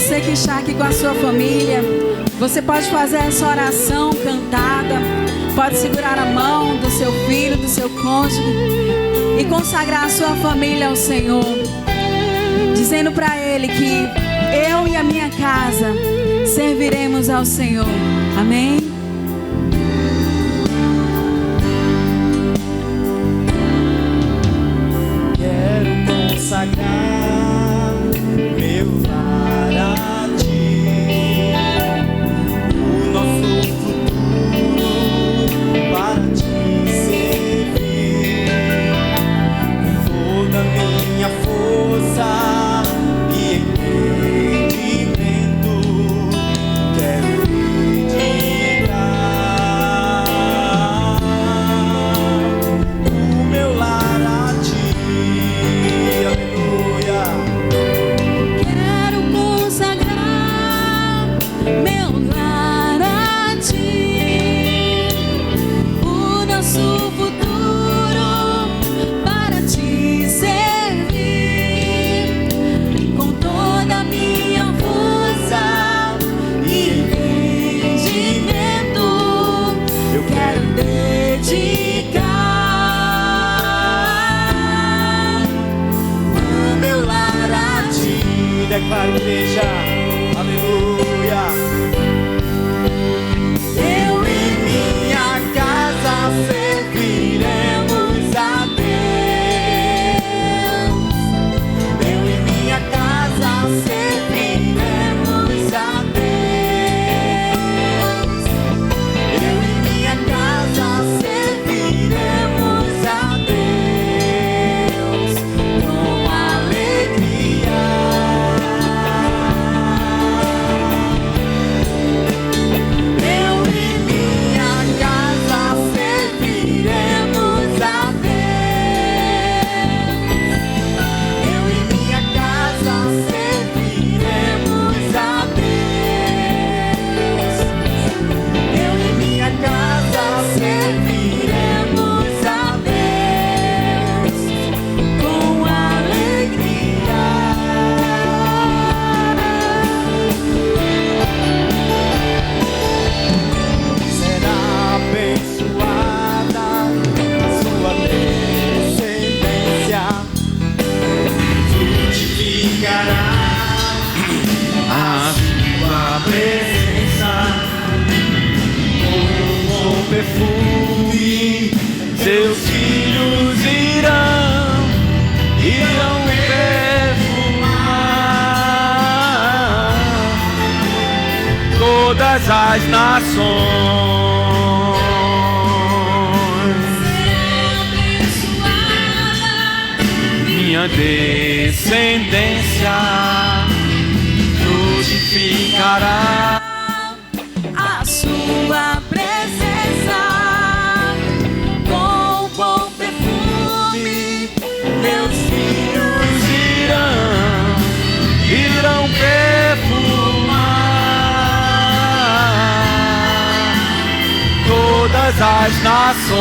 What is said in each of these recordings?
Você que está aqui com a sua família, você pode fazer essa oração cantada, pode segurar a mão do seu filho, do seu cônjuge e consagrar a sua família ao Senhor, dizendo para Ele que eu e a minha casa serviremos ao Senhor. Amém? Quero consagrar meu lar a Ti, o nosso futuro para Te servir, com toda a minha força e entendimento. Quero dedicar o meu lar a Ti. Aleluia. Quero consagrar meu lar a Ti, o nosso futuro para Te servir, com toda a minha força e entendimento. Eu quero dedicar o meu lar a Ti. Declara, igreja. Aleluia. Eu e minha casa serviremos a Deus. Eu e minha casa serviremos a Deus. Eu e minha casa serviremos a Deus com alegria. Eu e minha casa serviremos a Deus. Eu e minha casa serviremos a Deus. Eu e minha casa serviremos a Deus com alegria. Será abençoada a sua descendência, frutificará a sua presença. Com bom perfume, seus filhos irão perfumar todas as nações. Minha descendência frutificará a sua presença, com bom perfume, meus filhos irão perfumar todas as nações.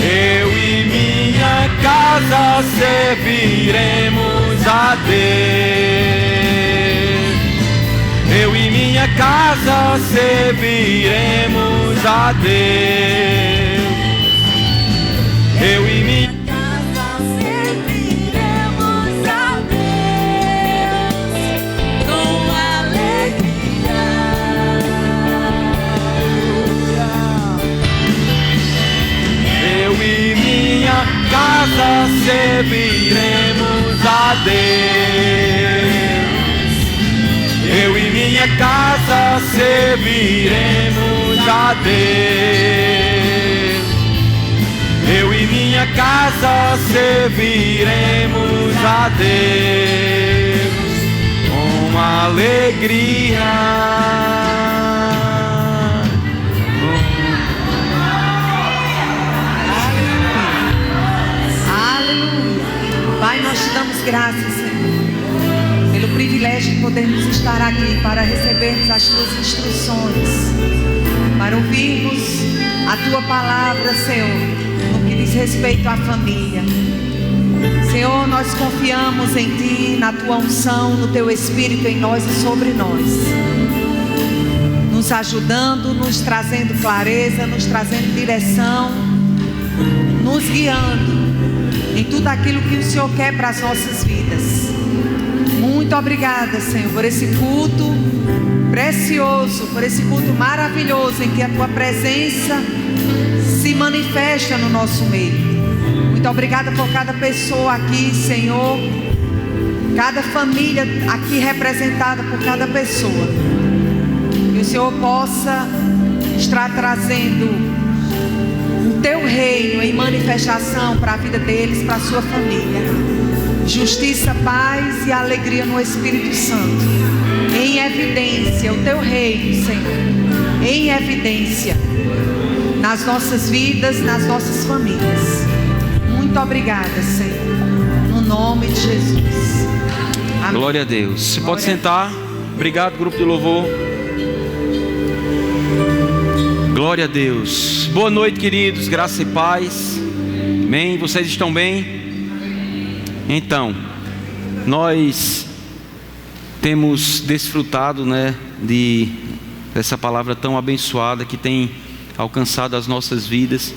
Eu e minha casa serviremos a Deus. Eu e minha casa serviremos a Deus. Eu e minha casa serviremos a Deus com alegria. Eu e minha casa serviremos a Deus. Eu e minha casa serviremos a Deus. Eu e minha casa serviremos a Deus com alegria. Pai, nós te damos graças, Senhor, pelo privilégio de podermos estar aqui para recebermos as tuas instruções, para ouvirmos a tua palavra, Senhor, no que diz respeito à família. Senhor, nós confiamos em Ti, na Tua unção, no Teu Espírito em nós e sobre nós, nos ajudando, nos trazendo clareza, nos trazendo direção, nos guiando em tudo aquilo que o Senhor quer para as nossas vidas. Muito obrigada, Senhor, por esse culto precioso, por esse culto maravilhoso em que a Tua presença se manifesta no nosso meio. Muito obrigada por cada pessoa aqui, Senhor, cada família aqui representada por cada pessoa. Que o Senhor possa estar trazendo o Teu reino em manifestação para a vida deles, para a sua família. Justiça, paz e alegria no Espírito Santo. Em evidência, o Teu reino, Senhor. Em evidência nas nossas vidas, nas nossas famílias. Muito obrigada, Senhor, no nome de Jesus. Amém. Glória a Deus. Você pode sentar. Obrigado, grupo de louvor. Glória a Deus. Boa noite, queridos. Graça e paz. Amém. Vocês estão bem? Então, nós temos desfrutado, dessa palavra tão abençoada que tem alcançado as nossas vidas.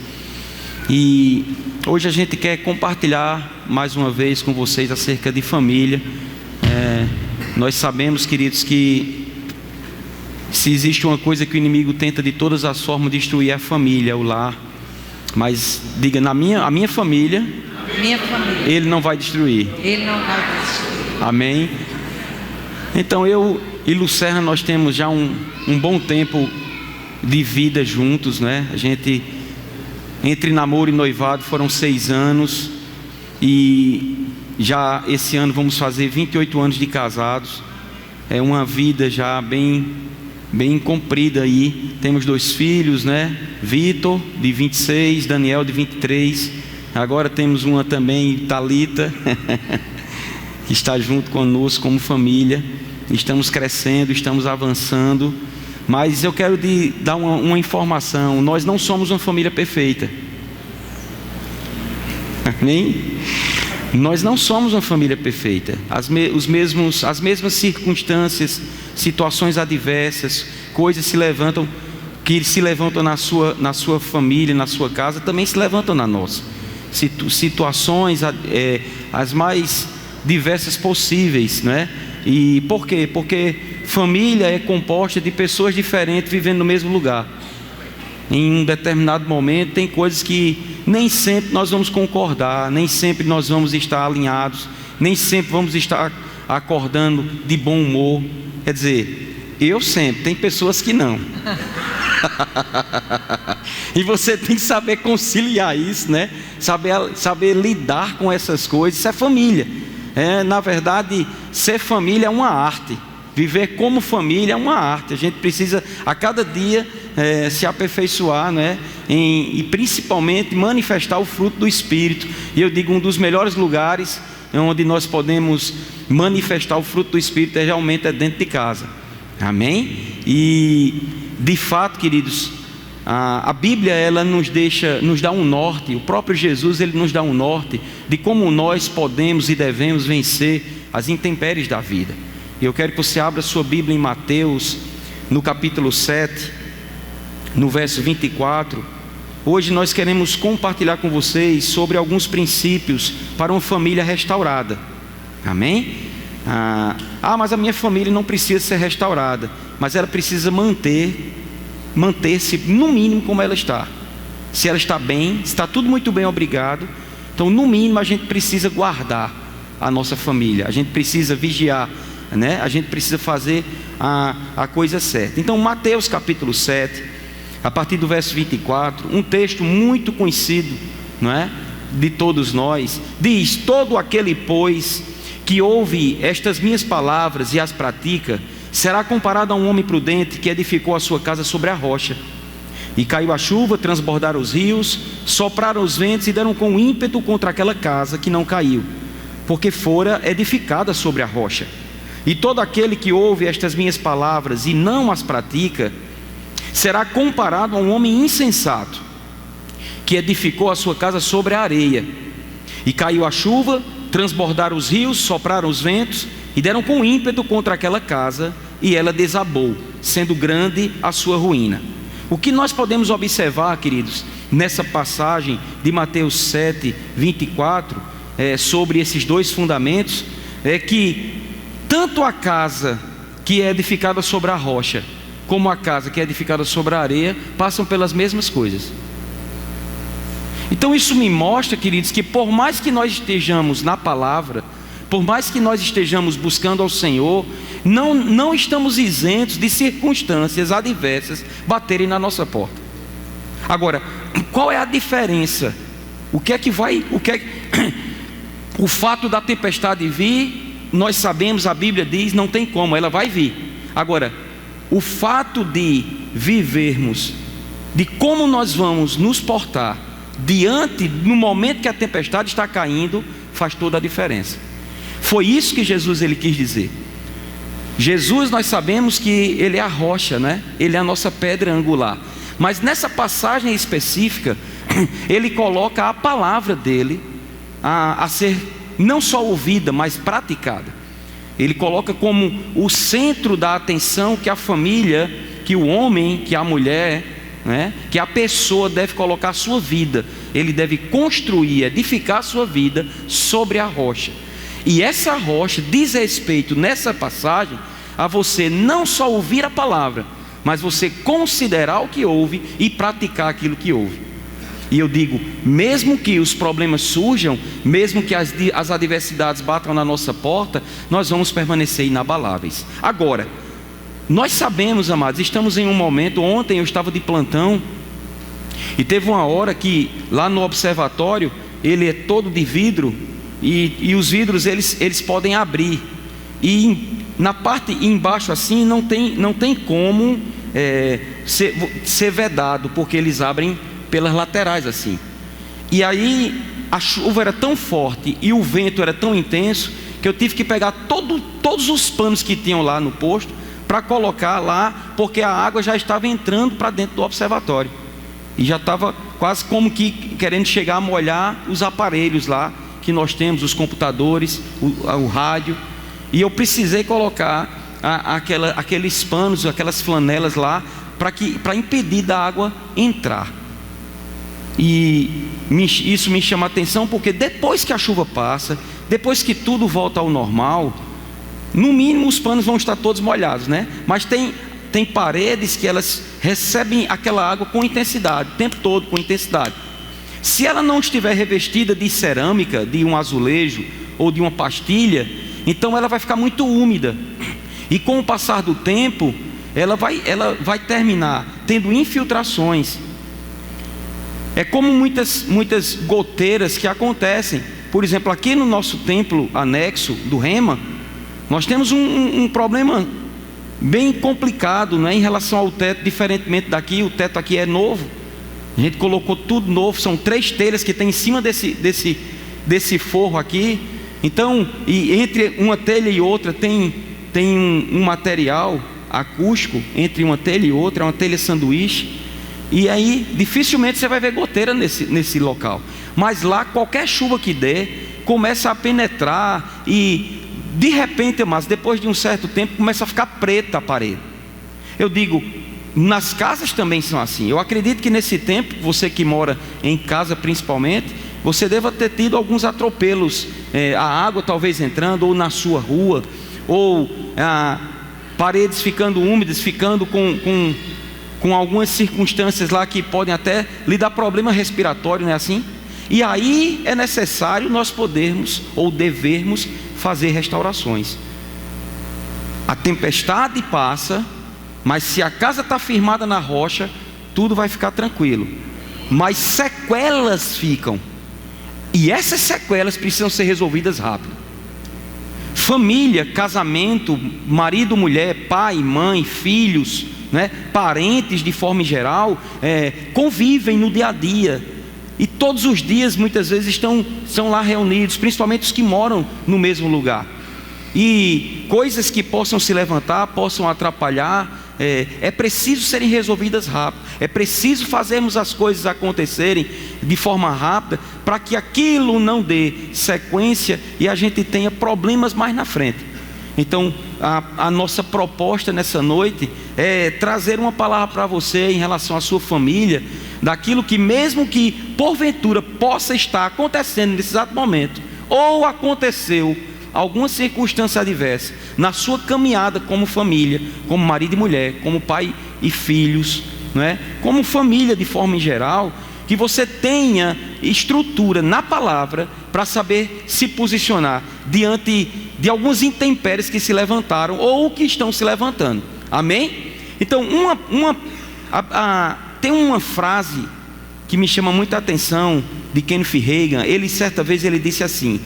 E hoje a gente quer compartilhar mais uma vez com vocês acerca de família. Nós sabemos, queridos, que se existe uma coisa que o inimigo tenta de todas as formas destruir, é a família, o lar. Mas diga, a minha família, Ele não vai destruir. Ele não vai destruir. Amém. Então eu e Lucerna, nós temos já um bom tempo de vida juntos, né? A gente, entre namoro e noivado, foram 6 anos. E já esse ano vamos fazer 28 anos de casados. É uma vida já bem comprida aí. Temos 2 filhos, né? Vitor, de 26, Daniel, de 23. Agora temos uma também, Thalita, que está junto conosco como família. Estamos crescendo, estamos avançando. Mas eu quero dar uma informação. Nós não somos uma família perfeita. Amém? Nós não somos uma família perfeita. As mesmas circunstâncias, situações adversas, coisas que se levantam na sua família, na sua casa, também se levantam na nossa. Situações as mais diversas possíveis, né? E por quê? Porque família é composta de pessoas diferentes vivendo no mesmo lugar. Em um determinado momento tem coisas que nem sempre nós vamos concordar, nem sempre nós vamos estar alinhados, nem sempre vamos estar acordando de bom humor. Quer dizer, eu sempre, tem pessoas que não. E você tem que saber conciliar isso, né? Saber lidar com essas coisas. Isso é família. Na verdade, ser família é uma arte. Viver como família é uma arte. A gente precisa a cada dia se aperfeiçoar, né? E principalmente manifestar o fruto do Espírito. E eu digo, um dos melhores lugares onde nós podemos manifestar o fruto do Espírito realmente é dentro de casa. Amém? E de fato, queridos, a Bíblia, ela nos dá um norte. O próprio Jesus, ele nos dá um norte de como nós podemos e devemos vencer as intempéries da vida. E eu quero que você abra sua Bíblia em Mateus, no capítulo 7, no verso 24. Hoje nós queremos compartilhar com vocês sobre alguns princípios para uma família restaurada. Amém? Mas a minha família não precisa ser restaurada, mas ela precisa manter-se no mínimo como ela está. Se ela está bem, está tudo muito bem, obrigado. Então no mínimo a gente precisa guardar a nossa família, a gente precisa vigiar, né? A gente precisa fazer a coisa certa. Então Mateus capítulo 7, a partir do verso 24, um texto muito conhecido, não é? De todos nós, diz: todo aquele, pois, que ouve estas minhas palavras e as pratica, será comparado a um homem prudente que edificou a sua casa sobre a rocha. E caiu a chuva, transbordaram os rios, sopraram os ventos e deram com ímpeto contra aquela casa, que não caiu, porque fora edificada sobre a rocha. E todo aquele que ouve estas minhas palavras e não as pratica, será comparado a um homem insensato, que edificou a sua casa sobre a areia. E caiu a chuva, transbordaram os rios, sopraram os ventos e deram com ímpeto contra aquela casa, e ela desabou, sendo grande a sua ruína. O que nós podemos observar, queridos, nessa passagem de Mateus 7, 24, sobre esses dois fundamentos, é que tanto a casa que é edificada sobre a rocha, como a casa que é edificada sobre a areia, passam pelas mesmas coisas. Então isso me mostra, queridos, que por mais que nós estejamos na palavra, por mais que nós estejamos buscando ao Senhor, não estamos isentos de circunstâncias adversas baterem na nossa porta. Agora, qual é a diferença? O fato da tempestade vir, nós sabemos, a Bíblia diz, não tem como, ela vai vir. Agora, o fato de vivermos, de como nós vamos nos portar diante, no momento que a tempestade está caindo, faz toda a diferença. Foi isso que Jesus ele quis dizer. Jesus, nós sabemos que ele é a rocha, né? Ele é a nossa pedra angular. Mas nessa passagem específica, ele coloca a palavra dele a ser não só ouvida, mas praticada. Ele coloca como o centro da atenção que a família, que o homem, que a mulher, né, que a pessoa deve colocar a sua vida. Ele deve construir, edificar a sua vida sobre a rocha. E essa rocha diz respeito nessa passagem a você não só ouvir a palavra, mas você considerar o que ouve e praticar aquilo que ouve. E eu digo, mesmo que os problemas surjam, mesmo que as adversidades batam na nossa porta, nós vamos permanecer inabaláveis. Agora, nós sabemos, amados, estamos em um momento, ontem eu estava de plantão, e teve uma hora que lá no observatório, ele é todo de vidro, e os vidros eles podem abrir, e na parte embaixo assim não tem como ser vedado, porque eles abrem pelas laterais assim. E aí a chuva era tão forte e o vento era tão intenso que eu tive que pegar todos os panos que tinham lá no posto para colocar lá, porque a água já estava entrando para dentro do observatório e já estava quase como que querendo chegar a molhar os aparelhos lá que nós temos, os computadores, o rádio. E eu precisei colocar aqueles panos, aquelas flanelas lá para impedir da água entrar. E isso me chama a atenção, porque depois que a chuva passa, depois que tudo volta ao normal, no mínimo os panos vão estar todos molhados, né? Mas tem paredes que elas recebem aquela água com intensidade, o tempo todo com intensidade. Se ela não estiver revestida de cerâmica, de um azulejo ou de uma pastilha, então ela vai ficar muito úmida. E com o passar do tempo, ela vai terminar tendo infiltrações. É como muitas goteiras que acontecem. Por exemplo, aqui no nosso templo anexo do Rema, nós temos um problema bem complicado, né, em relação ao teto. Diferentemente daqui, o teto aqui é novo. A gente colocou tudo novo. São 3 telhas que tem em cima desse forro aqui. Então, e entre uma telha e outra tem um material acústico entre uma telha e outra, é uma telha sanduíche. E aí dificilmente você vai ver goteira nesse local. Mas lá qualquer chuva que der, começa a penetrar e de repente, mas depois de um certo tempo, começa a ficar preta a parede. Eu digo, nas casas também são assim. Eu acredito que nesse tempo, você que mora em casa principalmente, você deva ter tido alguns atropelos, a água talvez entrando, ou na sua rua, ou paredes ficando úmidas, ficando com algumas circunstâncias lá que podem até lhe dar problema respiratório, não é assim? E aí é necessário nós podermos ou devermos fazer restaurações. A tempestade passa, mas se a casa está firmada na rocha, tudo vai ficar tranquilo. Mas sequelas ficam, e essas sequelas precisam ser resolvidas rápido. Família, casamento, marido, mulher, pai, mãe, filhos, né, parentes de forma geral, convivem no dia a dia, e todos os dias muitas vezes são lá reunidos, principalmente os que moram no mesmo lugar, e coisas que possam se levantar, possam atrapalhar, é preciso serem resolvidas rápido. É preciso fazermos as coisas acontecerem de forma rápida, para que aquilo não dê sequência e a gente tenha problemas mais na frente. Então, a nossa proposta nessa noite é trazer uma palavra para você em relação à sua família, daquilo que, mesmo que porventura possa estar acontecendo nesse exato momento, ou aconteceu alguma circunstância adversa na sua caminhada como família, como marido e mulher, como pai e filhos, não é? Como família de forma em geral, que você tenha estrutura na palavra para saber se posicionar diante de alguns intempéries que se levantaram ou que estão se levantando. Amém? Então, tem uma frase que me chama muita atenção de Kenneth Reagan. Ele, certa vez, ele disse assim: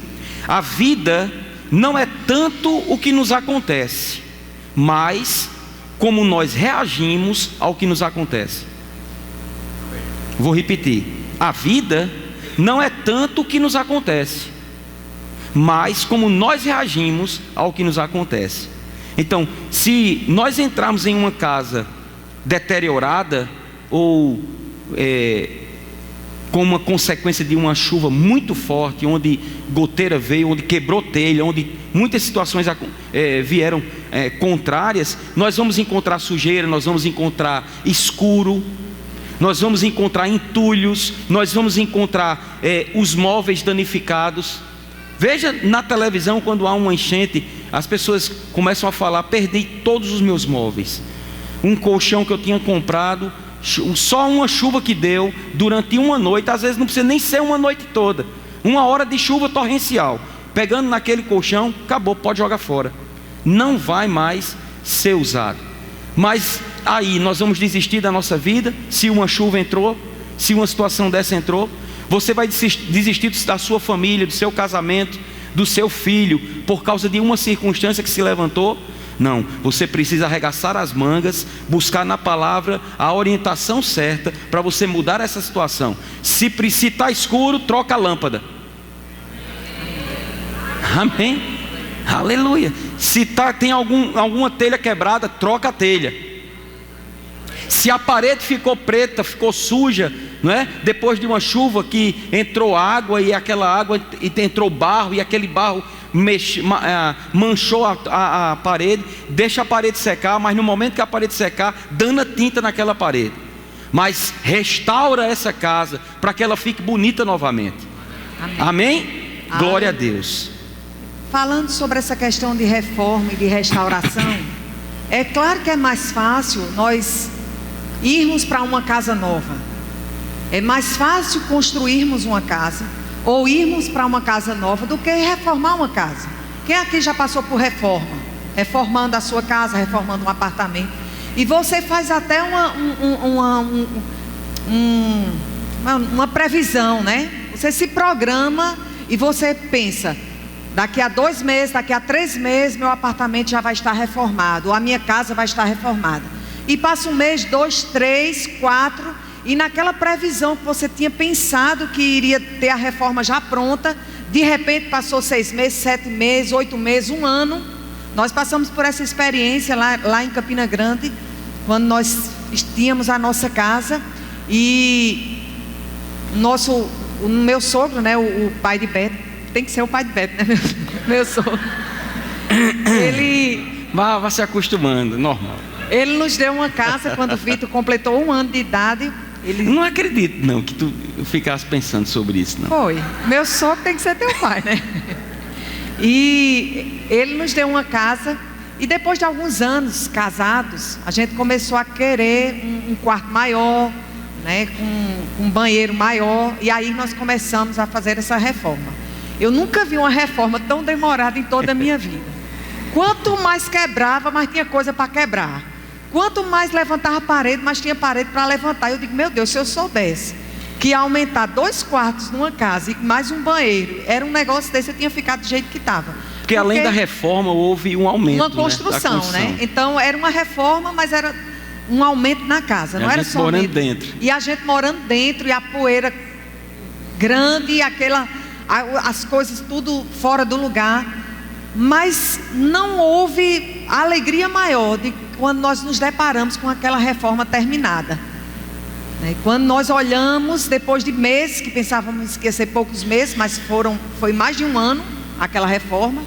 a vida não é tanto o que nos acontece, mas como nós reagimos ao que nos acontece. Vou repetir: a vida não é tanto o que nos acontece, mas como nós reagimos ao que nos acontece. Então, se nós entrarmos em uma casa deteriorada, ou com uma consequência de uma chuva muito forte, onde goteira veio, onde quebrou telha, onde muitas situações vieram contrárias, nós vamos encontrar sujeira, nós vamos encontrar escuro, nós vamos encontrar entulhos, nós vamos encontrar os móveis danificados. Veja na televisão, quando há uma enchente, as pessoas começam a falar: perdi todos os meus móveis, um colchão que eu tinha comprado, só uma chuva que deu durante uma noite, às vezes não precisa nem ser uma noite toda, uma hora de chuva torrencial, pegando naquele colchão, acabou, pode jogar fora, não vai mais ser usado. Mas aí nós vamos desistir da nossa vida? Se uma chuva entrou, se uma situação dessa entrou, você vai desistir da sua família, do seu casamento, do seu filho, por causa de uma circunstância que se levantou? Não, você precisa arregaçar as mangas, buscar na palavra a orientação certa para você mudar essa situação. Se está escuro, troca a lâmpada. Amém? Aleluia. Se tem alguma telha quebrada, troca a telha. Se a parede ficou preta, ficou suja, não é? Depois de uma chuva que entrou água, e aquela água entrou barro, e aquele barro manchou a parede, deixa a parede secar, mas no momento que a parede secar, dana tinta naquela parede, mas restaura essa casa para que ela fique bonita novamente. Amém? Amém? Glória a Deus. Falando sobre essa questão de reforma e de restauração, é claro que é mais fácil nós irmos para uma casa nova. É mais fácil construirmos uma casa ou irmos para uma casa nova do que reformar uma casa. Quem aqui já passou por reforma? Reformando a sua casa, reformando um apartamento. E você faz até uma previsão, né? Você se programa e você pensa: daqui a 2 meses, daqui a 3 meses, meu apartamento já vai estar reformado, ou a minha casa vai estar reformada. E passa 1 mês, 2, 3, 4... E naquela previsão que você tinha pensado que iria ter a reforma já pronta, de repente passou 6 meses, 7 meses, 8 meses, 1 ano. Nós passamos por essa experiência lá em Campina Grande, quando nós tínhamos a nossa casa. E o meu sogro, né, o pai de Beto, tem que ser o pai de Beto, né, meu sogro. Ele vai se acostumando, normal. Ele nos deu uma casa quando o Vitor completou 1 ano de idade. Não acredito não que tu ficasse pensando sobre isso, não. Foi, meu sogro tem que ser teu pai, né? E ele nos deu uma casa. E depois de alguns anos casados, a gente começou a querer um quarto maior, né? Com um banheiro maior. E aí nós começamos a fazer essa reforma. Eu nunca vi uma reforma tão demorada em toda a minha vida. Quanto mais quebrava, mais tinha coisa para quebrar. Quanto mais levantava a parede, mais tinha parede para levantar. Eu digo: meu Deus, se eu soubesse que ia aumentar 2 quartos numa casa e mais um banheiro, era um negócio desse, eu tinha ficado do jeito que estava. Porque além da reforma, houve um aumento. Uma construção, né? Então era uma reforma, mas era um aumento na casa, não era só morando dentro. E a gente morando dentro, e a poeira grande, e as coisas tudo fora do lugar. Mas não houve alegria maior quando nós nos deparamos com aquela reforma terminada. Quando nós olhamos, depois de meses, que pensávamos que ia ser poucos meses, mas foi mais de um ano aquela reforma,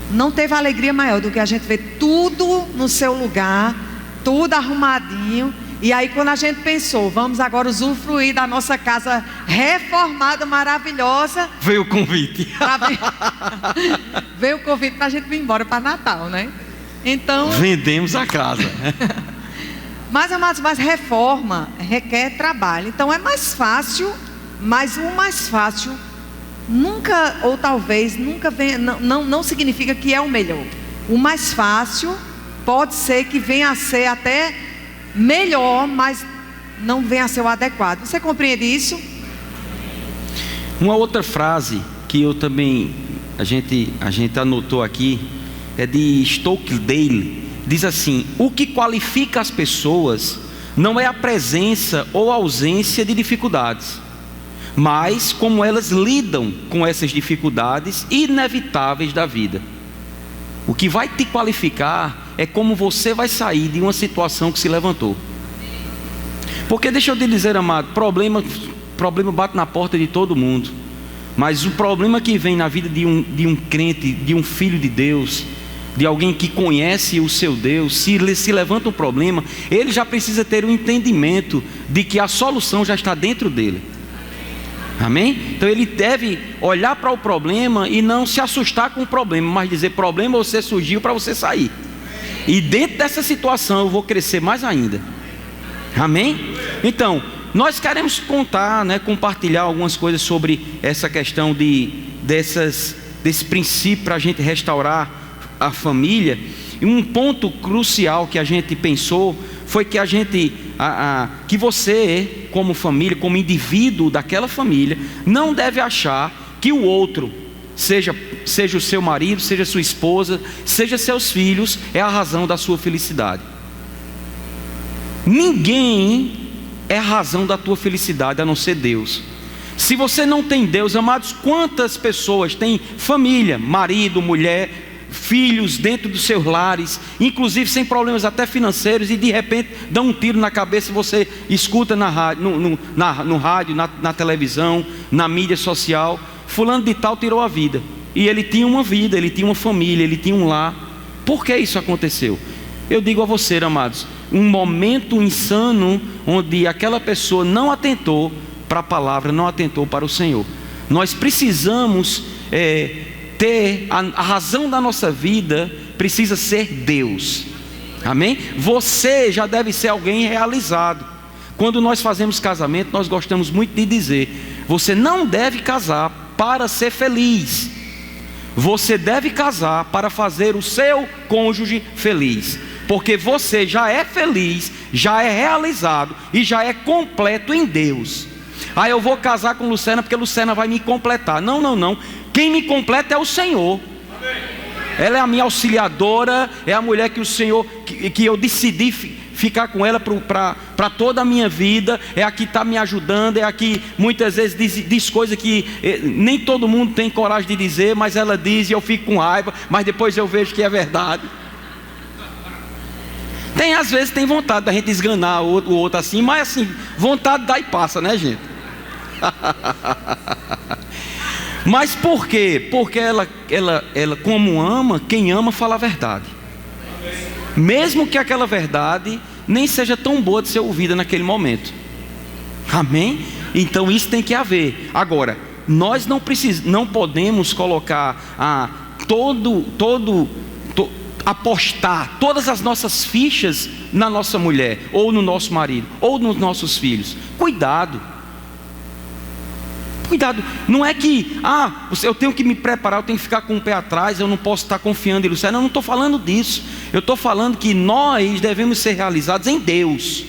não teve alegria maior do que a gente ver tudo no seu lugar, tudo arrumadinho. E aí quando a gente pensou, vamos agora usufruir da nossa casa reformada, maravilhosa, veio o convite. Veio o convite para a gente vir embora para Natal, né? Então, vendemos a casa. Mas, amados, reforma requer trabalho. Então é mais fácil, mas o mais fácil nunca, ou talvez nunca venha, não significa que é o melhor. O mais fácil pode ser que venha a ser até melhor, mas não venha a ser o adequado. Você compreende isso? Uma outra frase que eu também, a gente anotou aqui, é de Stokedale. Diz assim: o que qualifica as pessoas não é a presença ou ausência de dificuldades, mas como elas lidam com essas dificuldades inevitáveis da vida. O que vai te qualificar é como você vai sair de uma situação que se levantou. Porque deixa eu te dizer, amado, problema bate na porta de todo mundo, mas o problema que vem na vida de um crente, de um filho de Deus, de alguém que conhece o seu Deus, se levanta um problema, ele já precisa ter um entendimento de que a solução já está dentro dele. Amém? Então ele deve olhar para o problema e não se assustar com o problema, mas dizer: problema, você surgiu para você sair, e dentro dessa situação eu vou crescer mais ainda. Amém? Então nós queremos contar, compartilhar algumas coisas sobre essa questão desse princípio para a gente restaurar a família. E um ponto crucial que a gente pensou foi que que você, como família, como indivíduo daquela família, não deve achar que o outro, seja o seu marido, seja sua esposa, seja seus filhos, é a razão da sua felicidade. Ninguém é a razão da tua felicidade a não ser Deus. Se você não tem Deus, amados, quantas pessoas têm família, marido, mulher, filhos dentro dos seus lares, inclusive sem problemas até financeiros, e de repente dá um tiro na cabeça e você escuta no rádio, na televisão, na mídia social: fulano de tal tirou a vida. E ele tinha uma vida, ele tinha uma família, ele tinha um lar. Por que isso aconteceu? Eu digo a você, amados, um momento insano onde aquela pessoa não atentou para a palavra, não atentou para o Senhor. Nós precisamos ter a razão da nossa vida, precisa ser Deus. Amém? Você já deve ser alguém realizado. Quando nós fazemos casamento, nós gostamos muito de dizer: você não deve casar para ser feliz, você deve casar para fazer o seu cônjuge feliz, porque você já é feliz, já é realizado e já é completo em Deus. Eu vou casar com Lucena porque Lucena vai me completar. Não. Quem me completa é o Senhor. Ela é a minha auxiliadora, é a mulher que o Senhor, que eu decidi ficar com ela para toda a minha vida. É a que está me ajudando, é a que muitas vezes diz coisas que nem todo mundo tem coragem de dizer, mas ela diz e eu fico com raiva, mas depois eu vejo que é verdade. Às vezes tem vontade da gente esganar o outro assim, mas assim, vontade dá e passa, né, gente? Mas por quê? Porque ela como ama, quem ama fala a verdade, mesmo que aquela verdade nem seja tão boa de ser ouvida naquele momento. Amém? Então isso tem que haver. Agora, nós não podemos colocar apostar todas as nossas fichas na nossa mulher, ou no nosso marido, ou nos nossos filhos. Cuidado, não é que eu tenho que me preparar, eu tenho que ficar com o pé atrás, eu não posso estar confiando em Luciano. Eu não estou falando disso. Eu estou falando que nós devemos ser realizados em Deus.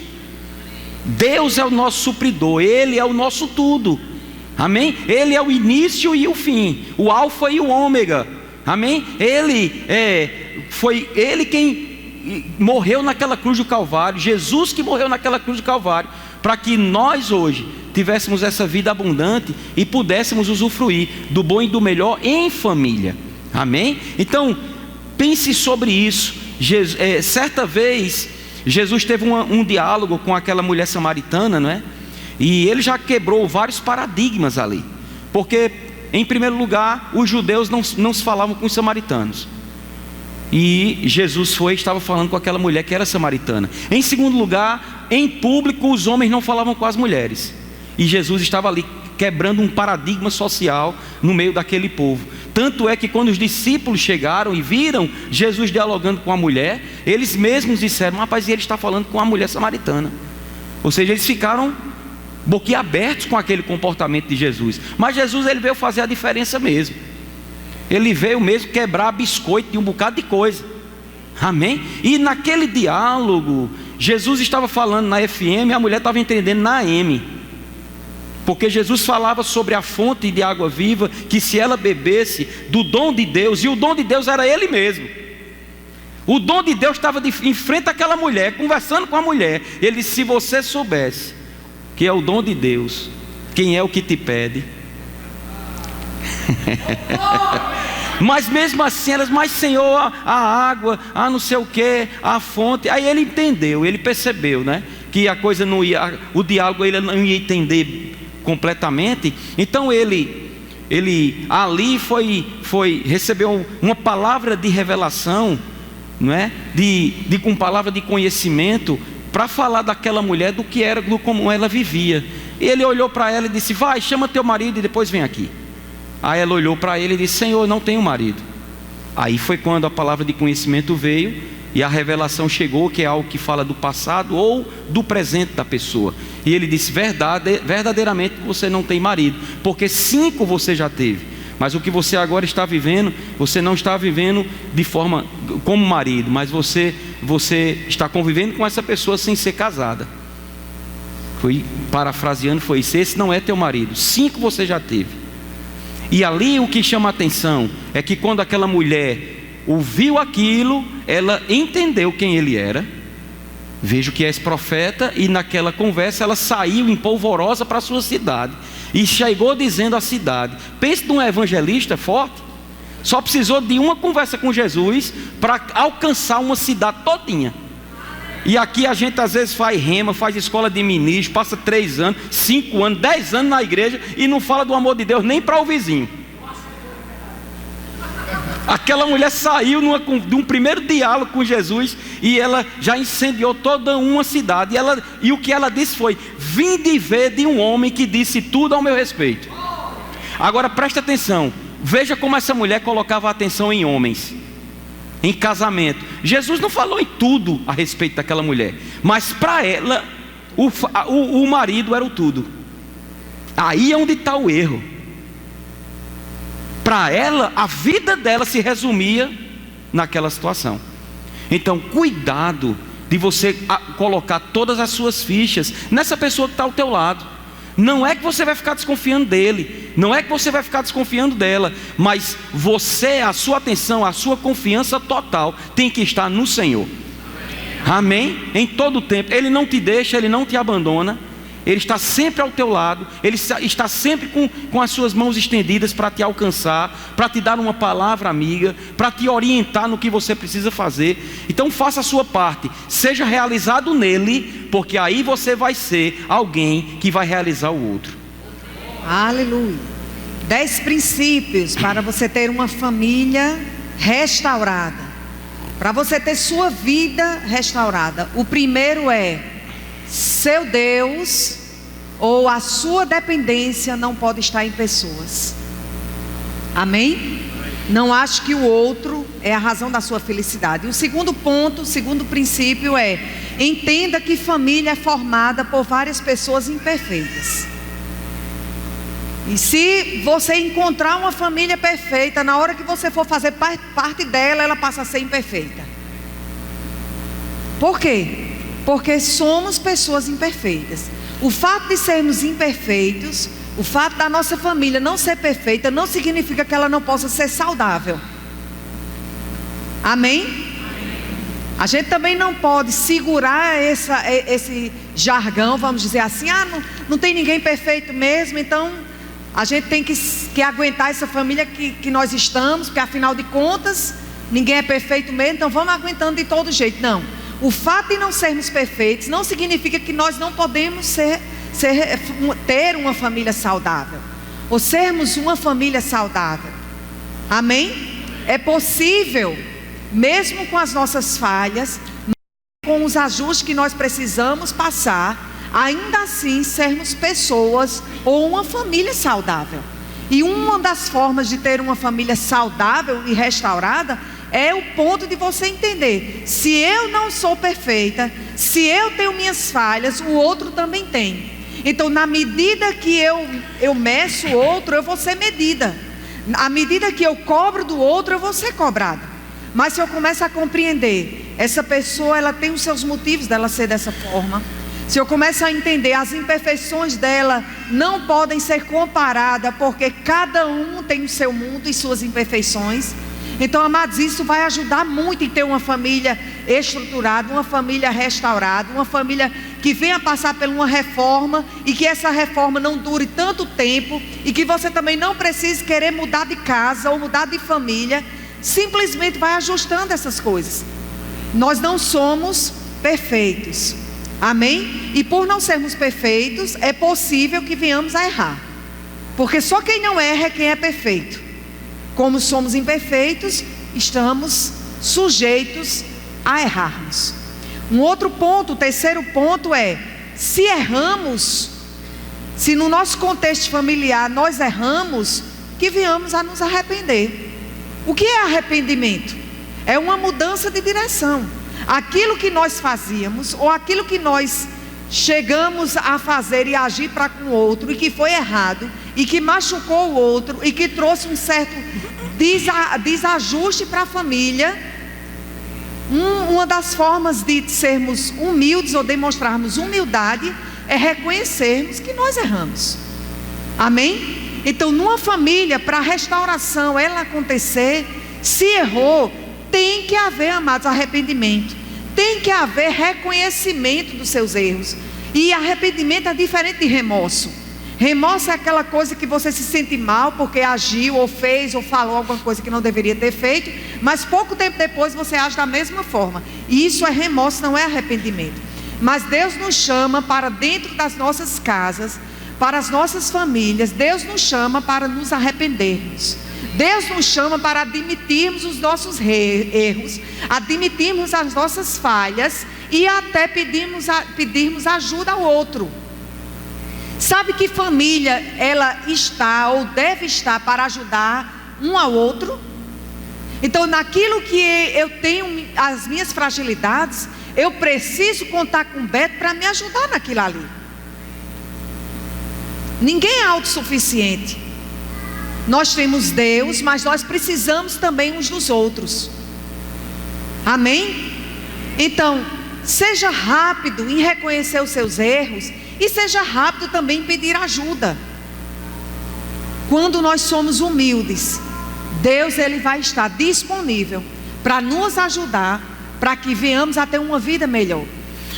Deus é o nosso supridor, Ele é o nosso tudo. Amém? Ele é o início e o fim, o alfa e o ômega. Amém? Foi Ele quem morreu naquela cruz do Calvário, Jesus que morreu naquela cruz do Calvário, para que nós hoje tivéssemos essa vida abundante e pudéssemos usufruir do bom e do melhor em família. Amém? Então pense sobre isso. certa vez, Jesus teve um diálogo com aquela mulher samaritana, não é? E ele já quebrou vários paradigmas ali. Porque, em primeiro lugar, os judeus não se falavam com os samaritanos. E Jesus estava falando com aquela mulher que era samaritana. Em segundo lugar, em público, os homens não falavam com as mulheres. E Jesus estava ali quebrando um paradigma social no meio daquele povo. Tanto é que quando os discípulos chegaram e viram Jesus dialogando com a mulher, eles mesmos disseram: rapaz, ele está falando com a mulher samaritana. Ou seja, eles ficaram boquiabertos com aquele comportamento de Jesus. Mas Jesus, ele veio fazer a diferença mesmo. Ele veio mesmo quebrar biscoito de um bocado de coisa. Amém? E naquele diálogo, Jesus estava falando na FM, a mulher estava entendendo na AM. Porque Jesus falava sobre a fonte de água viva, que se ela bebesse do dom de Deus, e o dom de Deus era Ele mesmo. O dom de Deus estava em frente àquela mulher, conversando com a mulher. Ele disse: se você soubesse que é o dom de Deus, quem é o que te pede? Mas mesmo assim elas: mas Senhor, a água, não sei o que, a fonte. Aí ele entendeu, ele percebeu, né? Que a coisa não ia, o diálogo ele não ia entender completamente. Então ele ali recebeu uma palavra de revelação, não é? Com palavra de conhecimento, para falar daquela mulher, do que era, do como ela vivia. E ele olhou para ela e disse: vai, chama teu marido e depois vem aqui. Aí ela olhou para ele e disse: Senhor, não tenho marido. Aí foi quando a palavra de conhecimento veio e a revelação chegou, que é algo que fala do passado ou do presente da pessoa. E ele disse: verdadeiramente você não tem marido, porque 5 você já teve, mas o que você agora está vivendo, você não está vivendo de forma como marido, mas você está convivendo com essa pessoa sem ser casada. Parafraseando, foi isso: esse não é teu marido, 5 você já teve. E ali o que chama a atenção é que quando aquela mulher ouviu aquilo, ela entendeu quem ele era. Vejo que és profeta. E naquela conversa ela saiu empolvorosa para a sua cidade e chegou dizendo à cidade. Pense num evangelista forte. Só precisou de uma conversa com Jesus para alcançar uma cidade todinha. E aqui a gente às vezes faz rema, faz escola de ministro, passa 3 anos, 5 anos, 10 anos na igreja e não fala do amor de Deus nem para o vizinho. Aquela mulher saiu de um primeiro diálogo com Jesus e ela já incendiou toda uma cidade. E o que ela disse foi: vim de ver de um homem que disse tudo ao meu respeito. Agora presta atenção, veja como essa mulher colocava a atenção em homens, em casamento. Jesus não falou em tudo a respeito daquela mulher, mas para ela o marido era o tudo. Aí é onde está o erro. Para ela, a vida dela se resumia naquela situação. Então cuidado de você colocar todas as suas fichas nessa pessoa que está ao teu lado. Não é que você vai ficar desconfiando dele, não é que você vai ficar desconfiando dela, mas você, a sua atenção, a sua confiança total tem que estar no Senhor. Amém? Em todo o tempo. Ele não te deixa, Ele não te abandona. Ele está sempre ao teu lado. Ele está sempre com as suas mãos estendidas para te alcançar, para te dar uma palavra amiga, para te orientar no que você precisa fazer. Então faça a sua parte, seja realizado nele, porque aí você vai ser alguém que vai realizar o outro. Aleluia. 10 princípios para você ter uma família restaurada, para você ter sua vida restaurada. O primeiro é: seu Deus ou a sua dependência não pode estar em pessoas. Amém? Não ache que o outro é a razão da sua felicidade. O segundo ponto, o segundo princípio é: entenda que família é formada por várias pessoas imperfeitas. E se você encontrar uma família perfeita, na hora que você for fazer parte dela, ela passa a ser imperfeita. Por quê? Porque somos pessoas imperfeitas. O fato de sermos imperfeitos, o fato da nossa família não ser perfeita, não significa que ela não possa ser saudável. Amém? A gente também não pode segurar esse jargão, vamos dizer assim: não tem ninguém perfeito mesmo, então a gente tem que aguentar essa família que nós estamos, porque afinal de contas ninguém é perfeito mesmo, então vamos aguentando de todo jeito. Não, o fato de não sermos perfeitos não significa que nós não podemos ter uma família saudável, ou sermos uma família saudável. Amém? É possível, mesmo com as nossas falhas, com os ajustes que nós precisamos passar, ainda assim sermos pessoas ou uma família saudável. E uma das formas de ter uma família saudável e restaurada é o ponto de você entender: se eu não sou perfeita, se eu tenho minhas falhas, o outro também tem. Então, na medida que eu meço o outro, eu vou ser medida. À medida que eu cobro do outro, eu vou ser cobrada. Mas se eu começo a compreender, essa pessoa, ela tem os seus motivos dela ser dessa forma. Se eu começo a entender, as imperfeições dela não podem ser comparadas, porque cada um tem o seu mundo e suas imperfeições. Então, amados, isso vai ajudar muito em ter uma família estruturada, uma família restaurada, uma família que venha passar por uma reforma, e que essa reforma não dure tanto tempo, e que você também não precise querer mudar de casa ou mudar de família. Simplesmente vai ajustando essas coisas. Nós não somos perfeitos, amém? E por não sermos perfeitos, é possível que venhamos a errar, porque só quem não erra é quem é perfeito. Como somos imperfeitos, estamos sujeitos a errarmos. Um outro ponto, o terceiro ponto é: se erramos, se no nosso contexto familiar nós erramos, que venhamos a nos arrepender. O que é arrependimento? É uma mudança de direção. Aquilo que nós fazíamos, ou aquilo que nós chegamos a fazer e agir para com o outro, e que foi errado, e que machucou o outro, e que trouxe um certo desajuste para a família. Uma das formas de sermos humildes ou demonstrarmos humildade é reconhecermos que nós erramos. Amém? Então, numa família, para a restauração ela acontecer, se errou, tem que haver, amados, arrependimento. Tem que haver reconhecimento dos seus erros. E arrependimento é diferente de remorso. Remorso é aquela coisa que você se sente mal porque agiu, ou fez, ou falou alguma coisa que não deveria ter feito, mas pouco tempo depois você age da mesma forma. E isso é remorso, não é arrependimento. Mas Deus nos chama para dentro das nossas casas, para as nossas famílias. Deus nos chama para nos arrependermos. Deus nos chama para admitirmos os nossos erros, admitirmos as nossas falhas e até pedirmos ajuda ao outro. Sabe que família ela está ou deve estar para ajudar um ao outro? Então, naquilo que eu tenho as minhas fragilidades, eu preciso contar com o Beto para me ajudar naquilo ali. Ninguém é autossuficiente. Nós temos Deus, mas nós precisamos também uns dos outros. Amém? Então, seja rápido em reconhecer os seus erros, e seja rápido também em pedir ajuda. Quando nós somos humildes, Deus ele vai estar disponível para nos ajudar, para que venhamos a ter uma vida melhor.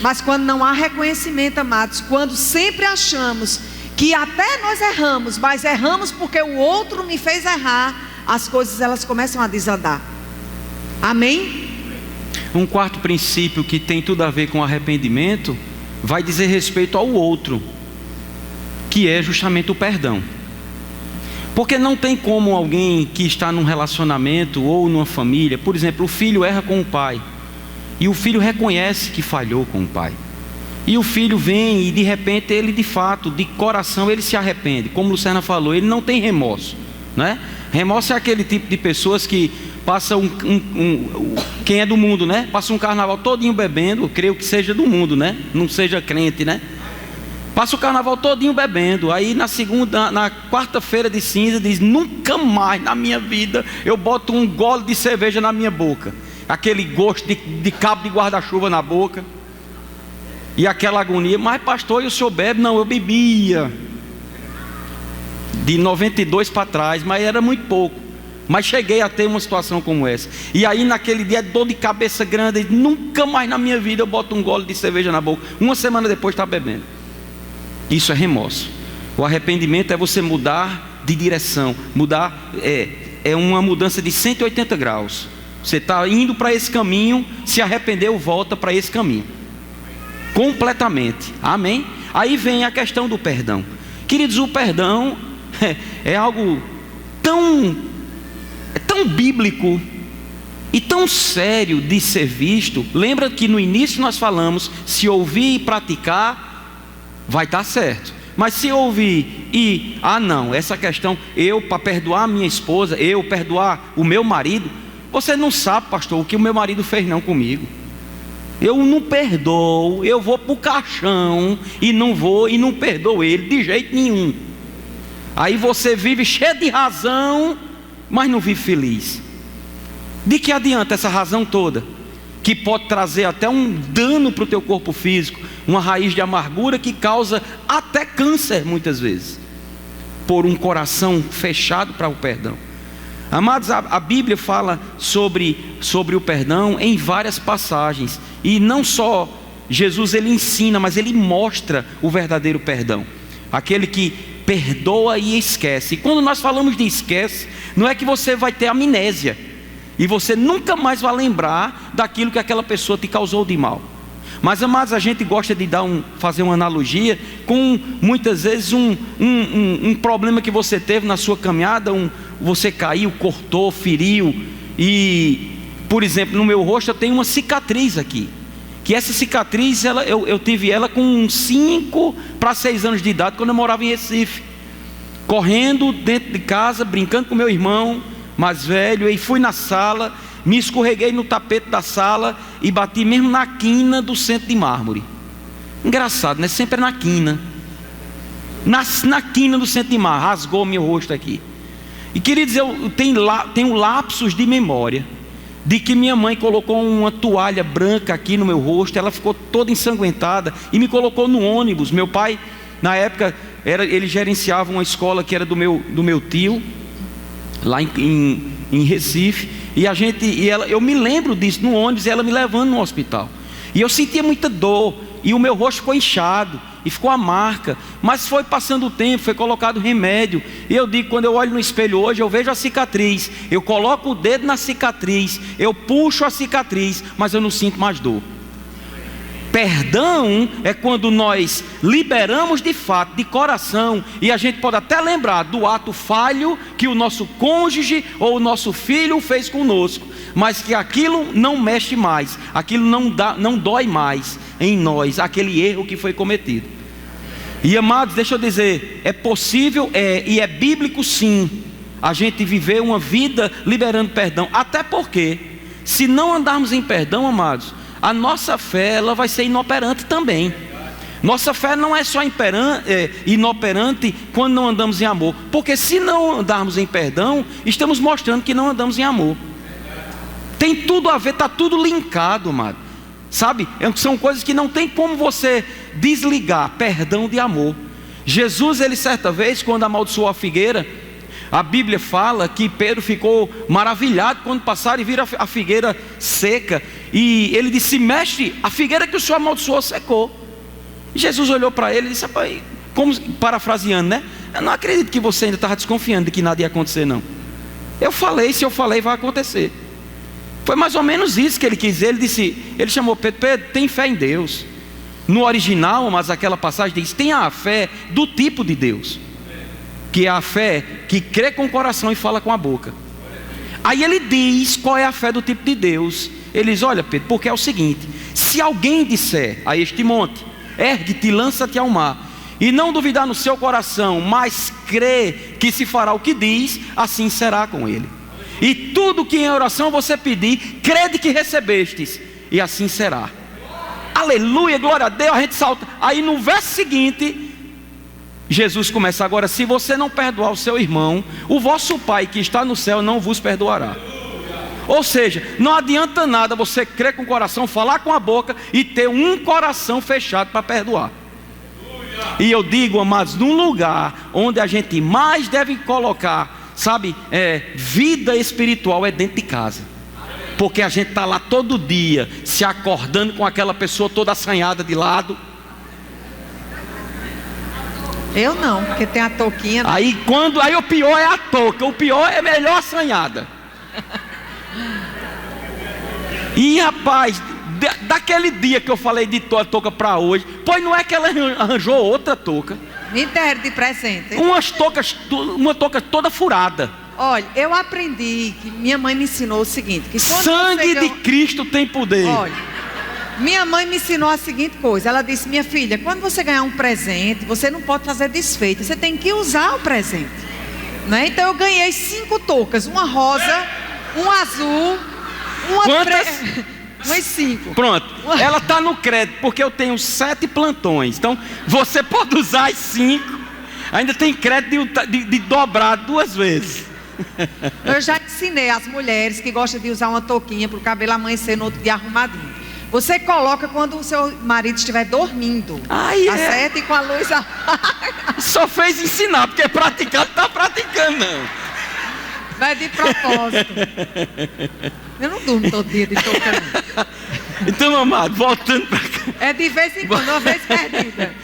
Mas quando não há reconhecimento, amados, quando sempre achamos que até nós erramos, mas erramos porque o outro me fez errar, as coisas elas começam a desandar. Amém? Um quarto princípio que tem tudo a ver com arrependimento vai dizer respeito ao outro, que é justamente o perdão. Porque não tem como alguém que está num relacionamento ou numa família, por exemplo, o filho erra com o pai, e o filho reconhece que falhou com o pai, e o filho vem e de repente ele de fato, de coração ele se arrepende. Como Luciana falou, ele não tem remorso, né? Remorso é aquele tipo de pessoas que passa quem é do mundo, né? Passa um carnaval todinho bebendo, eu creio que seja do mundo, né? Não seja crente, né? Passa o carnaval todinho bebendo, aí na quarta-feira de cinza diz: nunca mais na minha vida eu boto um gole de cerveja na minha boca. Aquele gosto de cabo de guarda-chuva na boca, e aquela agonia. Mas pastor, e o senhor bebe? Não, eu bebia de 92 para trás, mas era muito pouco. Mas cheguei a ter uma situação como essa. E aí naquele dia, dor de cabeça grande, nunca mais na minha vida eu boto um gole de cerveja na boca. Uma semana depois está bebendo. Isso é remorso. O arrependimento é você mudar de direção. Mudar, é uma mudança de 180 graus. Você está indo para esse caminho, se arrependeu, volta para esse caminho. Completamente. Amém? Aí vem a questão do perdão. Queridos, o perdão é algo tão bíblico e tão sério de ser visto. Lembra que no início nós falamos, se ouvir e praticar, vai dar certo. Mas se ouvir e, não, essa questão, eu para perdoar a minha esposa, eu perdoar o meu marido, você não sabe, pastor, o que o meu marido fez não comigo. Eu não perdoo, eu vou para o caixão e não perdoo ele de jeito nenhum. Aí você vive cheio de razão, mas não vive feliz. De que adianta essa razão toda, que pode trazer até um dano para o teu corpo físico, uma raiz de amargura que causa até câncer muitas vezes, por um coração fechado para o perdão. Amados, a Bíblia fala sobre o perdão em várias passagens, e não só Jesus ele ensina, mas ele mostra o verdadeiro perdão, aquele que perdoa e esquece. E quando nós falamos de esquece, não é que você vai ter amnésia e você nunca mais vai lembrar daquilo que aquela pessoa te causou de mal. Mas, amados, a gente gosta de fazer uma analogia com muitas vezes um problema que você teve na sua caminhada. Você caiu, cortou, feriu. E, por exemplo, no meu rosto eu tenho uma cicatriz aqui, que essa cicatriz eu tive ela com 5 para 6 anos de idade, quando eu morava em Recife, correndo dentro de casa, brincando com meu irmão mais velho, e fui na sala, me escorreguei no tapete da sala e bati mesmo na quina do centro de mármore. Engraçado, né? Sempre é na quina, na quina do centro de mármore. Rasgou meu rosto aqui. E, queridos, eu tenho lapsos de memória de que minha mãe colocou uma toalha branca aqui no meu rosto. Ela ficou toda ensanguentada e me colocou no ônibus. Meu pai, na época, ele gerenciava uma escola que era do meu tio, lá em Recife. E eu me lembro disso no ônibus, ela me levando no hospital. E eu sentia muita dor, e o meu rosto ficou inchado, e ficou a marca. Mas foi passando o tempo, foi colocado remédio. E eu digo, quando eu olho no espelho hoje, eu vejo a cicatriz, eu coloco o dedo na cicatriz, eu puxo a cicatriz, mas eu não sinto mais dor. Perdão é quando nós liberamos de fato, de coração, e a gente pode até lembrar do ato falho que o nosso cônjuge ou o nosso filho fez conosco, mas que aquilo não mexe mais, aquilo não dói mais em nós, aquele erro que foi cometido. E, amados, deixa eu dizer, é possível, e é bíblico sim, a gente viver uma vida liberando perdão, até porque, se não andarmos em perdão, amados, a nossa fé ela vai ser inoperante também. Nossa fé não é só inoperante quando não andamos em amor, porque se não andarmos em perdão, estamos mostrando que não andamos em amor. Tem tudo a ver, está tudo linkado, amado. Sabe, são coisas que não tem como você desligar perdão de amor. Jesus, ele certa vez, quando amaldiçoou a figueira, a Bíblia fala que Pedro ficou maravilhado quando passaram e viram a figueira seca. E ele disse: mestre, a figueira que o senhor amaldiçoou secou. E Jesus olhou para ele e disse, como parafraseando, né? Eu não acredito que você ainda estava desconfiando de que nada ia acontecer, não. Eu falei, se eu falei, vai acontecer. Foi mais ou menos isso que ele quis dizer. Ele chamou Pedro: Pedro, tem fé em Deus. No original, mas aquela passagem diz: tenha a fé do tipo de Deus, que é a fé que crê com o coração e fala com a boca. Aí ele diz qual é a fé do tipo de Deus. Ele diz: olha, Pedro, porque é o seguinte: se alguém disser a este monte, ergue-te e lança-te ao mar, e não duvidar no seu coração, mas crê que se fará o que diz, assim será com ele. E tudo que em oração você pedir, crede que recebestes, e assim será. Aleluia, glória a Deus. A gente salta. Aí no verso seguinte, Jesus começa: agora, se você não perdoar o seu irmão, o vosso Pai que está no céu não vos perdoará. Ou seja, não adianta nada você crer com o coração, falar com a boca e ter um coração fechado para perdoar. E eu digo, amados, num lugar onde a gente mais deve colocar, sabe, vida espiritual, é dentro de casa. Porque a gente está lá todo dia, se acordando com aquela pessoa toda assanhada de lado. Eu não, porque tem a touquinha. Aí o pior é a touca, o pior é melhor assanhada. E rapaz, daquele dia que eu falei de touca para hoje, pois não é que ela arranjou outra touca. Me deram de presente. Uma touca toda furada. Olha, eu aprendi que minha mãe me ensinou o seguinte: que quando sangue de Cristo tem poder. Olha, minha mãe me ensinou a seguinte coisa. Ela disse: minha filha, quando você ganhar um presente, você não pode fazer desfeito, você tem que usar o presente, né? Então eu ganhei 5 toucas, uma rosa, um azul, umas 5. Pronto, ela está no crédito, porque eu tenho 7 plantões. Então, você pode usar as 5. Ainda tem crédito de dobrar 2 vezes. Eu já ensinei às mulheres que gostam de usar uma touquinha para o cabelo amanhecer no outro dia arrumadinho. Você coloca quando o seu marido estiver dormindo. Acerta e com a luz... Só fez ensinar, porque praticar não está praticando, não. Vai de propósito. Eu não durmo todo dia de touca, não. Então, amado, voltando para cá. É de vez em quando, uma vez perdida.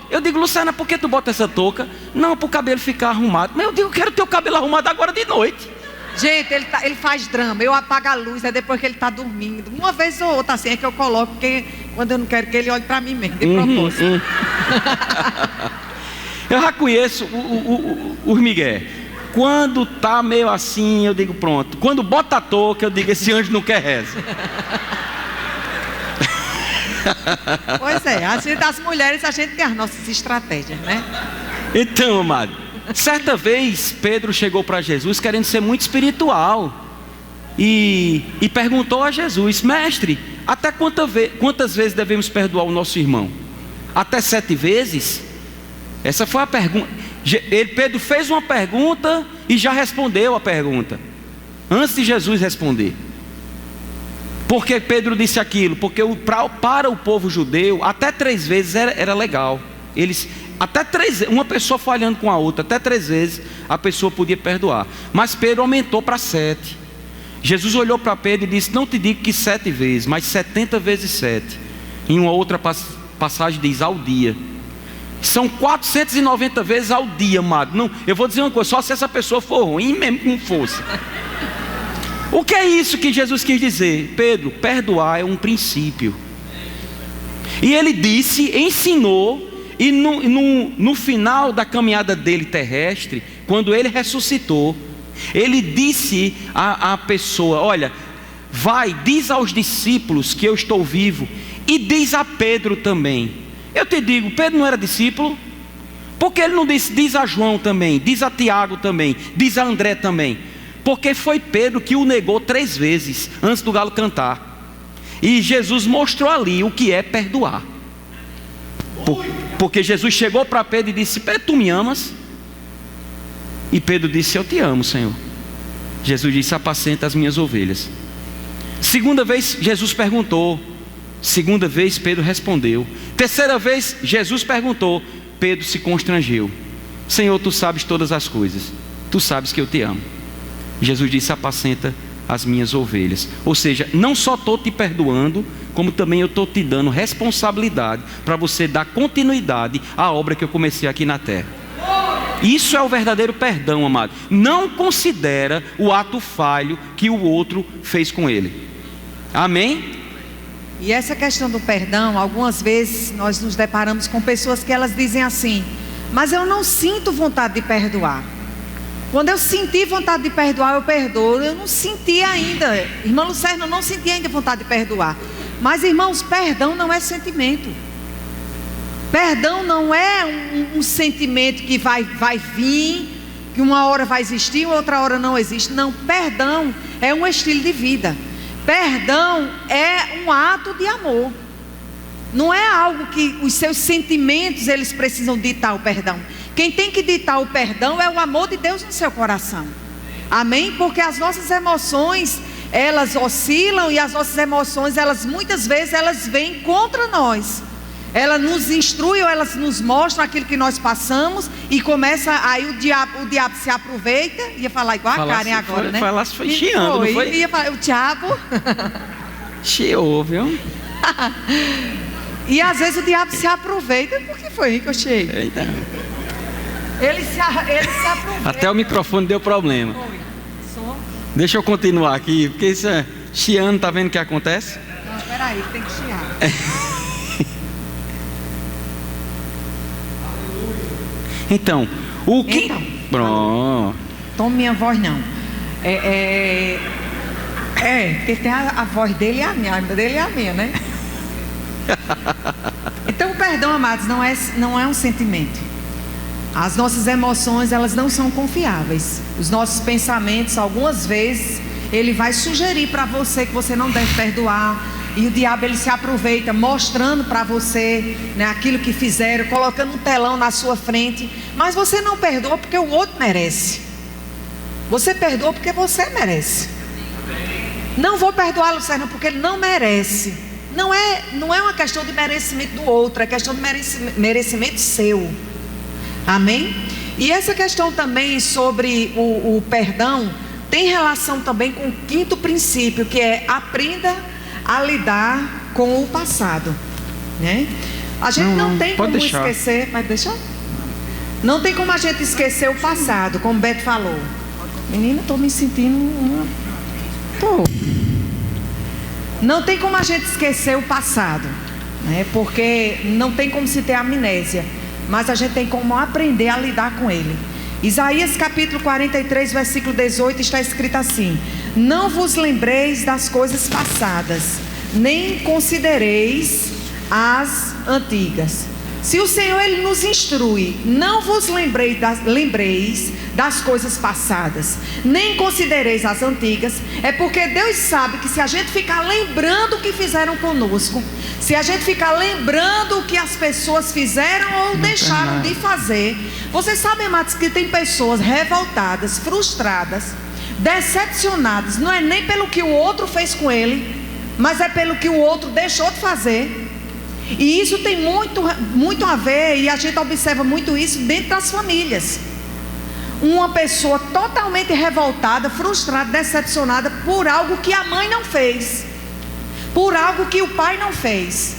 Eu digo: Luciana, por que tu bota essa touca? Não, para o cabelo ficar arrumado. Mas eu digo: quero ter o cabelo arrumado agora de noite. Gente, ele faz drama. Eu apago a luz, é depois que ele está dormindo. Uma vez ou outra assim é que eu coloco, porque quando eu não quero que ele olhe para mim mesmo, de propósito. Eu já conheço os Miguel. Quando tá meio assim, eu digo: pronto. Quando bota a touca, eu digo: esse anjo não quer reza. Pois é, as mulheres, a gente tem as nossas estratégias, né? Então, amado, certa vez Pedro chegou para Jesus querendo ser muito espiritual e perguntou a Jesus: mestre, até quantas vezes devemos perdoar o nosso irmão? Até 7 vezes? Essa foi a pergunta. Pedro fez uma pergunta e já respondeu a pergunta antes de Jesus responder. Por que Pedro disse aquilo? Porque para o povo judeu, até 3 vezes era legal. Até 3 vezes, uma pessoa falhando com a outra, até 3 vezes a pessoa podia perdoar. Mas Pedro aumentou para 7. Jesus olhou para Pedro e disse: não te digo que 7 vezes, mas 70 vezes 7. Em uma outra passagem diz: ao dia. São 490 vezes ao dia, amado. Não, eu vou dizer uma coisa: só se essa pessoa for ruim mesmo, com força. O que é isso que Jesus quis dizer? Pedro, perdoar é um princípio. E ele ensinou, e no final da caminhada dele terrestre, quando ele ressuscitou, ele disse à pessoa: olha, vai, diz aos discípulos que eu estou vivo, e diz a Pedro também. Eu te digo, Pedro não era discípulo? Porque ele não disse: diz a João também, diz a Tiago também, diz a André também? Porque foi Pedro que o negou 3 vezes antes do galo cantar. E Jesus mostrou ali o que é perdoar. Porque Jesus chegou para Pedro e disse: Pedro, tu me amas? E Pedro disse: eu te amo, Senhor. Jesus disse: apacenta as minhas ovelhas. 2ª vez Jesus perguntou. 2ª vez Pedro respondeu. 3ª vez Jesus perguntou. Pedro se constrangeu: Senhor, tu sabes todas as coisas, tu sabes que eu te amo. Jesus disse: apacenta as minhas ovelhas. Ou seja, não só estou te perdoando, como também eu estou te dando responsabilidade para você dar continuidade à obra que eu comecei aqui na terra. Isso é o verdadeiro perdão, amado. Não considera o ato falho que o outro fez com ele. Amém? E essa questão do perdão, algumas vezes nós nos deparamos com pessoas que elas dizem assim: mas eu não sinto vontade de perdoar. Quando eu senti vontade de perdoar, eu perdoo. Eu não senti ainda, irmã Lucerna, eu não senti ainda vontade de perdoar. Mas, irmãos, perdão não é sentimento. Perdão não é um sentimento que vai vir, que uma hora vai existir, outra hora não existe. Não, perdão é um estilo de vida. Perdão é um ato de amor. Não é algo que os seus sentimentos eles precisam ditar o perdão. Quem tem que ditar o perdão é o amor de Deus no seu coração. Amém? Porque as nossas emoções, elas oscilam, e as nossas emoções, elas muitas vezes elas vêm contra nós. Elas nos instruem, ou elas nos mostram aquilo que nós passamos, e começa aí o diabo se aproveita. Ia falar igual a Karen agora, né? Falasse foi chiando, não foi? Ia falar, o diabo chiou, viu? E às vezes o diabo se aproveita. Por que foi que eu cheguei? Eita. Ele se aproveita. Até o microfone deu problema. Deixa eu continuar aqui, porque isso é... Chiando, tá vendo o que acontece? Não, peraí, tem que chiar. Então, o que... Então, pronto. tome minha voz não. Porque tem a voz dele e a minha, né? Então o perdão, amados, não é um sentimento. As nossas emoções, elas não são confiáveis. Os nossos pensamentos, algumas vezes, ele vai sugerir para você que você não deve perdoar. E o diabo, ele se aproveita mostrando para você, né, aquilo que fizeram, colocando um telão na sua frente. Mas você não perdoa porque o outro merece. Você perdoa porque você merece. Não vou perdoar, Luciano, porque ele não merece. Não é uma questão de merecimento do outro, é questão de merecimento seu. Amém? E essa questão também sobre o perdão tem relação também com o quinto princípio, que é aprenda a lidar com o passado, né? A gente não tem como esquecer. Vai deixar? Não tem como a gente esquecer o passado, como o Beto falou. Menina, estou me sentindo Não tem como a gente esquecer o passado, né? Porque não tem como se ter amnésia, mas a gente tem como aprender a lidar com ele. Isaías capítulo 43, versículo 18 está escrito assim: não vos lembreis das coisas passadas, nem considereis as antigas. Se o Senhor, ele nos instrui, não vos lembreis das coisas passadas, nem considereis as antigas, é porque Deus sabe que se a gente ficar lembrando o que fizeram conosco, se a gente ficar lembrando o que as pessoas fizeram ou deixaram de fazer, vocês sabem, amados, que tem pessoas revoltadas, frustradas, decepcionadas, não é nem pelo que o outro fez com ele, mas é pelo que o outro deixou de fazer. E isso tem muito a ver, e a gente observa muito isso dentro das famílias. Uma pessoa totalmente revoltada, frustrada, decepcionada por algo que a mãe não fez, por algo que o pai não fez.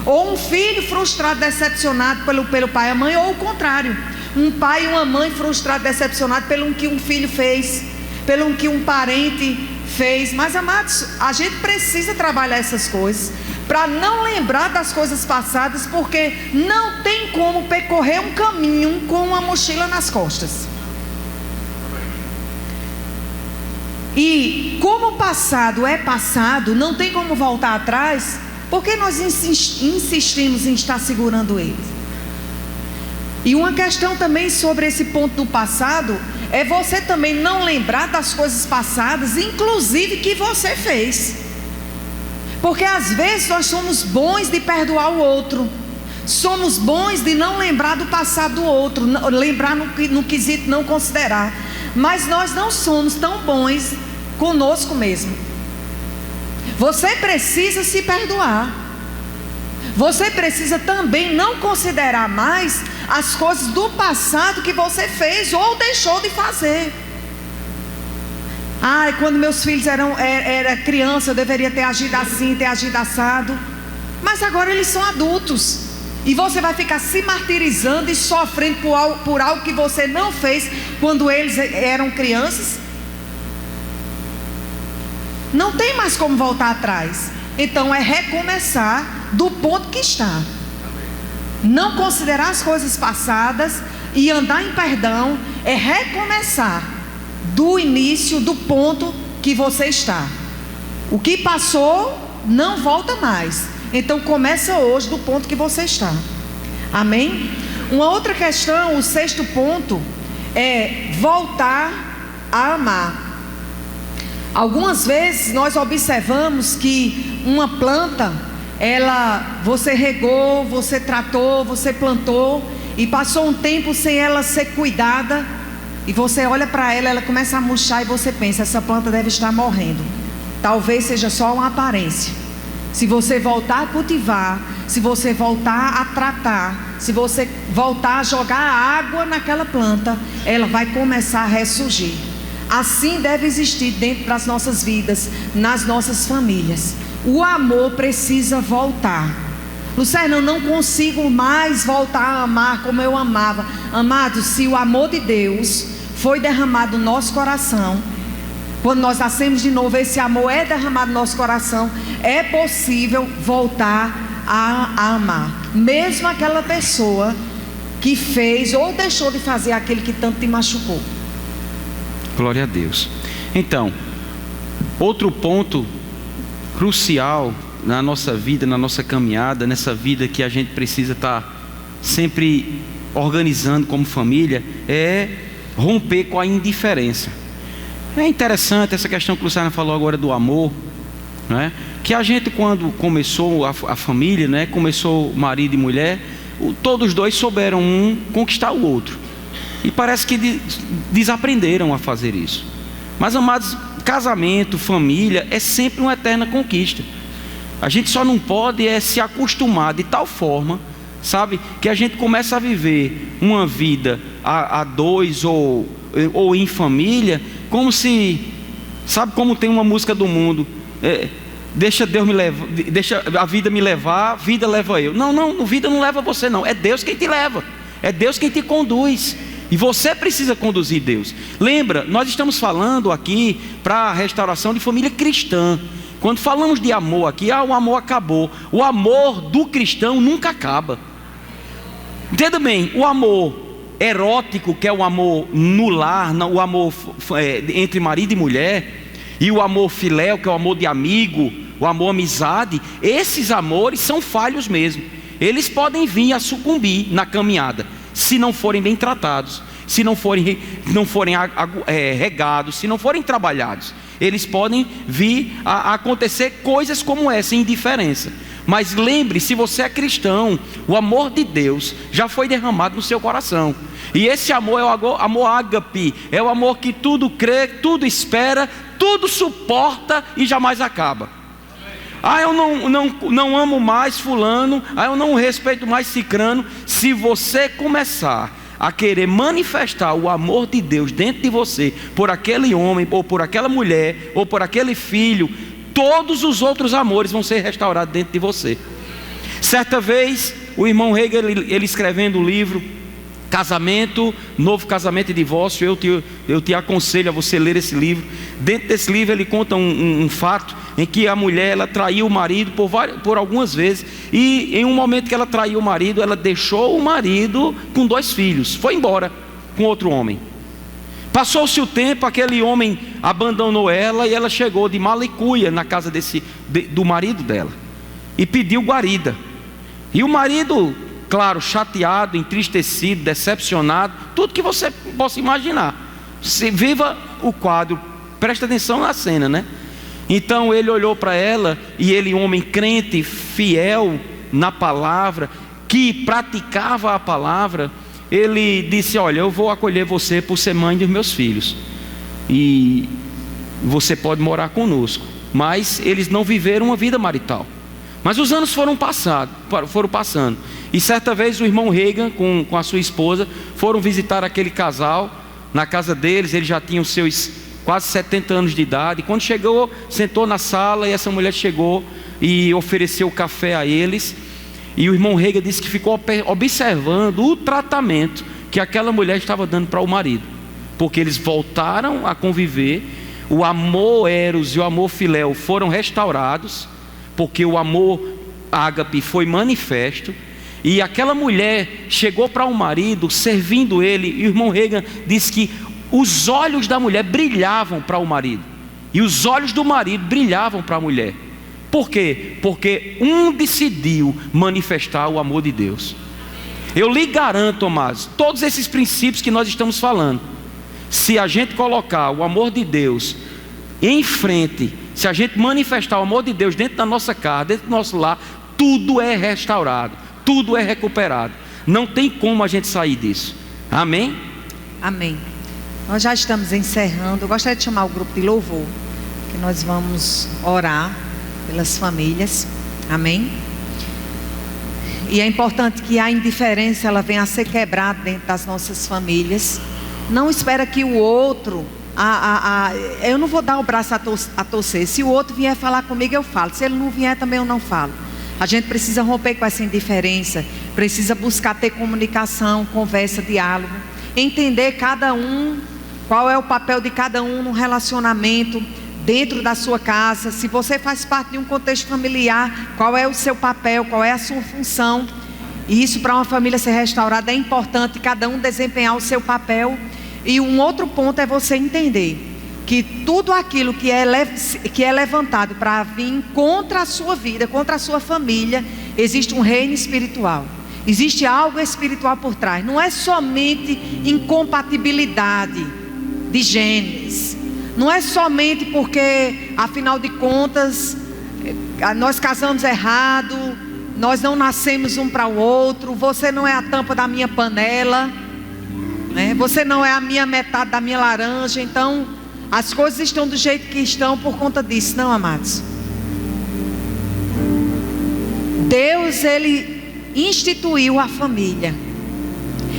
Ou um filho frustrado, decepcionado pelo pai e a mãe, ou o contrário, um pai e uma mãe frustrado, decepcionado pelo que um filho fez, pelo que um parente fez. Mas, amados, a gente precisa trabalhar essas coisas para não lembrar das coisas passadas, porque não tem como percorrer um caminho com uma mochila nas costas. E como o passado é passado, não tem como voltar atrás, porque nós insistimos em estar segurando ele. E uma questão também sobre esse ponto do passado é você também não lembrar das coisas passadas, inclusive que você fez. Porque às vezes nós somos bons de perdoar o outro, somos bons de não lembrar do passado do outro, lembrar no quesito não considerar, mas nós não somos tão bons conosco mesmo. Você precisa se perdoar. Você precisa também não considerar mais as coisas do passado que você fez ou deixou de fazer. Quando meus filhos era criança, eu deveria ter agido assim, ter agido assado. Mas agora eles são adultos, e você vai ficar se martirizando e sofrendo por algo que você não fez quando eles eram crianças. Não tem mais como voltar atrás. Então é recomeçar do ponto que está. Não considerar as coisas passadas e andar em perdão é recomeçar do início, do ponto que você está. O que passou não volta mais. Então começa hoje do ponto que você está. Amém? Uma outra questão, o sexto ponto, é voltar a amar. Algumas vezes nós observamos que uma planta, você regou, você tratou, você plantou, e passou um tempo sem ela ser cuidada, e você olha para ela, ela começa a murchar, e você pensa, essa planta deve estar morrendo. Talvez seja só uma aparência. Se você voltar a cultivar, se você voltar a tratar, se você voltar a jogar água naquela planta, ela vai começar a ressurgir. Assim deve existir dentro das nossas vidas, nas nossas famílias. O amor precisa voltar. Luciano, eu não consigo mais voltar a amar como eu amava. Amados, se o amor de Deus foi derramado no nosso coração, quando nós nascemos de novo, esse amor é derramado no nosso coração, é possível voltar a amar, mesmo aquela pessoa que fez ou deixou de fazer aquele que tanto te machucou. Glória a Deus. Então, outro ponto crucial na nossa vida, na nossa caminhada, nessa vida que a gente precisa estar sempre organizando como família, é romper com a indiferença. É interessante essa questão que o Luciano falou agora do amor, né? Que a gente, quando começou a família, né? Começou marido e mulher, todos os dois souberam um conquistar o outro, e parece que desaprenderam a fazer isso. Mas, amados, casamento, família é sempre uma eterna conquista. A gente só não pode se acostumar de tal forma, sabe, que a gente começa a viver uma vida a dois ou em família, como se, sabe, como tem uma música do mundo, deixa Deus me levar, deixa a vida me levar, a vida leva eu. Não, a vida não leva você não, é Deus quem te leva, é Deus quem te conduz, e você precisa conduzir Deus. Lembra, nós estamos falando aqui para a restauração de família cristã. Quando falamos de amor aqui, o amor acabou. O amor do cristão nunca acaba. Entenda bem, o amor erótico, que é o amor no lar, o amor entre marido e mulher, e o amor filéu, que é o amor de amigo, o amor amizade, esses amores são falhos mesmo. Eles podem vir a sucumbir na caminhada, se não forem bem tratados, se não forem regados, se não forem trabalhados. Eles podem vir a acontecer coisas como essa, indiferença. Mas lembre, se você é cristão, o amor de Deus já foi derramado no seu coração. E esse amor é o amor ágape, é o amor que tudo crê, tudo espera, tudo suporta e jamais acaba. Eu não amo mais fulano, eu não respeito mais cicrano. Se você começar a querer manifestar o amor de Deus dentro de você, por aquele homem, ou por aquela mulher, ou por aquele filho, todos os outros amores vão ser restaurados dentro de você. Certa vez, o irmão Hegel, ele escrevendo o livro Casamento, Novo Casamento e Divórcio, eu te aconselho a você ler esse livro. Dentro desse livro ele conta um fato em que a mulher, ela traiu o marido por algumas vezes, e em um momento que ela traiu o marido, ela deixou o marido com 2 filhos, foi embora com outro homem. Passou-se o tempo, aquele homem abandonou ela, e ela chegou de mala e cuia na casa do marido dela e pediu guarida. E o marido, claro, chateado, entristecido, decepcionado, tudo que você possa imaginar. Você viva o quadro, presta atenção na cena, né? Então ele olhou para ela, e ele, homem crente, fiel na palavra, que praticava a palavra, ele disse: olha, eu vou acolher você por ser mãe dos meus filhos, e você pode morar conosco. Mas eles não viveram uma vida marital. Mas os anos foram passando. E certa vez o irmão Reagan com a sua esposa foram visitar aquele casal na casa deles. Eles já tinham seus quase 70 anos de idade. E quando chegou, sentou na sala, e essa mulher chegou e ofereceu café a eles. E o irmão Reagan disse que ficou observando o tratamento que aquela mulher estava dando para o marido, porque eles voltaram a conviver. O amor eros e o amor filéu foram restaurados, porque o amor ágape foi manifesto. E aquela mulher chegou para o marido, servindo ele, e o irmão Reagan disse que os olhos da mulher brilhavam para o marido, e os olhos do marido brilhavam para a mulher. Por quê? Porque um decidiu manifestar o amor de Deus. Eu lhe garanto, amados, todos esses princípios que nós estamos falando, se a gente colocar o amor de Deus em frente, se a gente manifestar o amor de Deus dentro da nossa casa, dentro do nosso lar, tudo é restaurado, tudo é recuperado. Não tem como a gente sair disso. Amém? Amém. Nós já estamos encerrando. Eu gostaria de chamar o grupo de louvor, que nós vamos orar pelas famílias. Amém? E é importante que a indiferença, ela venha a ser quebrada dentro das nossas famílias. Não espera que o outro... eu não vou dar o braço a torcer. Se o outro vier falar comigo, eu falo. Se ele não vier, também eu não falo. A gente precisa romper com essa indiferença. Precisa buscar ter comunicação, conversa, diálogo. Entender cada um Qual é o papel de cada um no relacionamento dentro da sua casa? Se você faz parte de um contexto familiar, qual é o seu papel, qual é a sua função? E isso, para uma família ser restaurada, é importante cada um desempenhar o seu papel. E um outro ponto é você entender que tudo aquilo que é levantado para vir contra a sua vida, contra a sua família, existe um reino espiritual. Existe algo espiritual por trás. Não é somente incompatibilidade de genes. Não é somente porque, afinal de contas, nós casamos errado, nós não nascemos um para o outro, você não é a tampa da minha panela, né? Você não é a minha metade da minha laranja, então as coisas estão do jeito que estão por conta disso. Não, amados. Deus, Ele instituiu a família.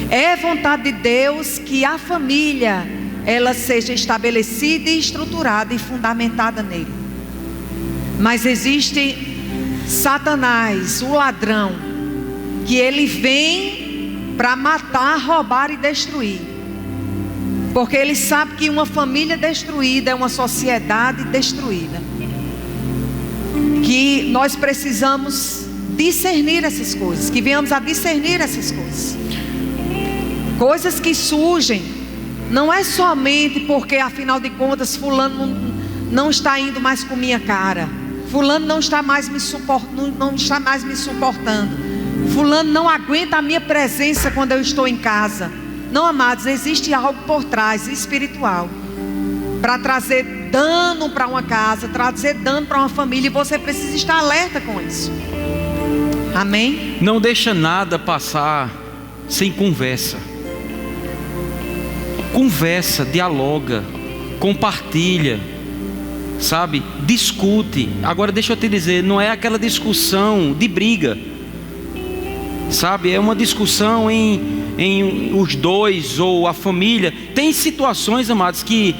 É vontade de Deus que a família, ela seja estabelecida e estruturada e fundamentada nele. Mas existe Satanás, o ladrão, que ele vem para matar, roubar e destruir. Porque ele sabe que uma família destruída é uma sociedade destruída. Que nós precisamos discernir essas coisas, que venhamos a discernir essas coisas. Coisas que surgem, não é somente porque, afinal de contas, fulano não está indo mais com minha cara, fulano não está mais me suportando, fulano não aguenta a minha presença quando eu estou em casa. Não, amados, existe algo por trás, espiritual, para trazer dano para uma casa, trazer dano para uma família, e você precisa estar alerta com isso. Amém? Não deixa nada passar sem conversa. Conversa, dialoga, compartilha, sabe? Discute. Agora deixa eu te dizer, não é aquela discussão de briga, sabe? É uma discussão em os dois ou a família. Tem situações, amados, que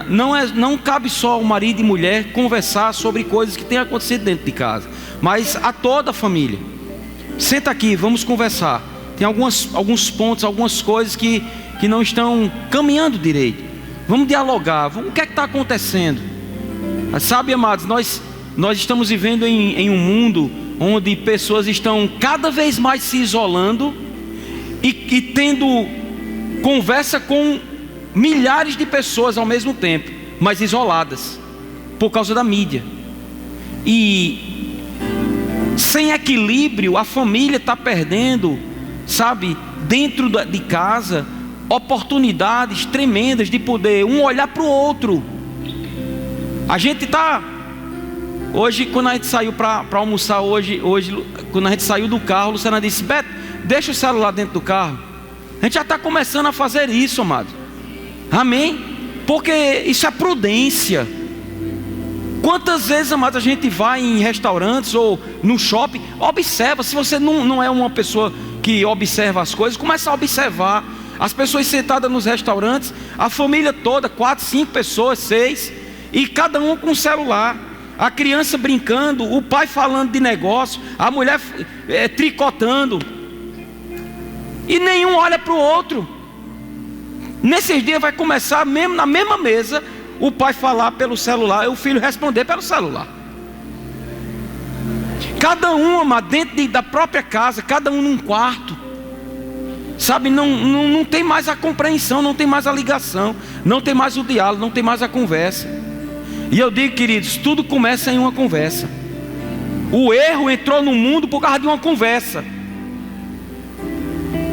não cabe só o marido e mulher conversar sobre coisas que têm acontecido dentro de casa, mas a toda a família. Senta aqui, vamos conversar. Tem alguns pontos, algumas coisas que não estão caminhando direito. Vamos dialogar, o que é que está acontecendo? Sabe, amados, nós estamos vivendo em um mundo onde pessoas estão cada vez mais se isolando e tendo conversa com milhares de pessoas ao mesmo tempo, mas isoladas, por causa da mídia. E sem equilíbrio, a família está perdendo, sabe, dentro de casa, oportunidades tremendas de poder um olhar para o outro. A gente está hoje, quando a gente saiu para almoçar hoje, quando a gente saiu do carro, Luciana disse: Beto, deixa o celular dentro do carro. A gente já está começando a fazer isso, amado. Amém? Porque isso é prudência. Quantas vezes, amado, a gente vai em restaurantes ou no shopping, observa. Se você não é uma pessoa que observa as coisas, começa a observar as pessoas sentadas nos restaurantes, a família toda, 4, 5 pessoas, 6, e cada um com o celular, a criança brincando, o pai falando de negócio, a mulher tricotando, e nenhum olha para o outro. Nesses dias vai começar mesmo na mesma mesa, o pai falar pelo celular e o filho responder pelo celular. Cada uma dentro da própria casa, cada um num quarto. Sabe, não tem mais a compreensão, não tem mais a ligação, não tem mais o diálogo, não tem mais a conversa. E eu digo, queridos, tudo começa em uma conversa. O erro entrou no mundo por causa de uma conversa,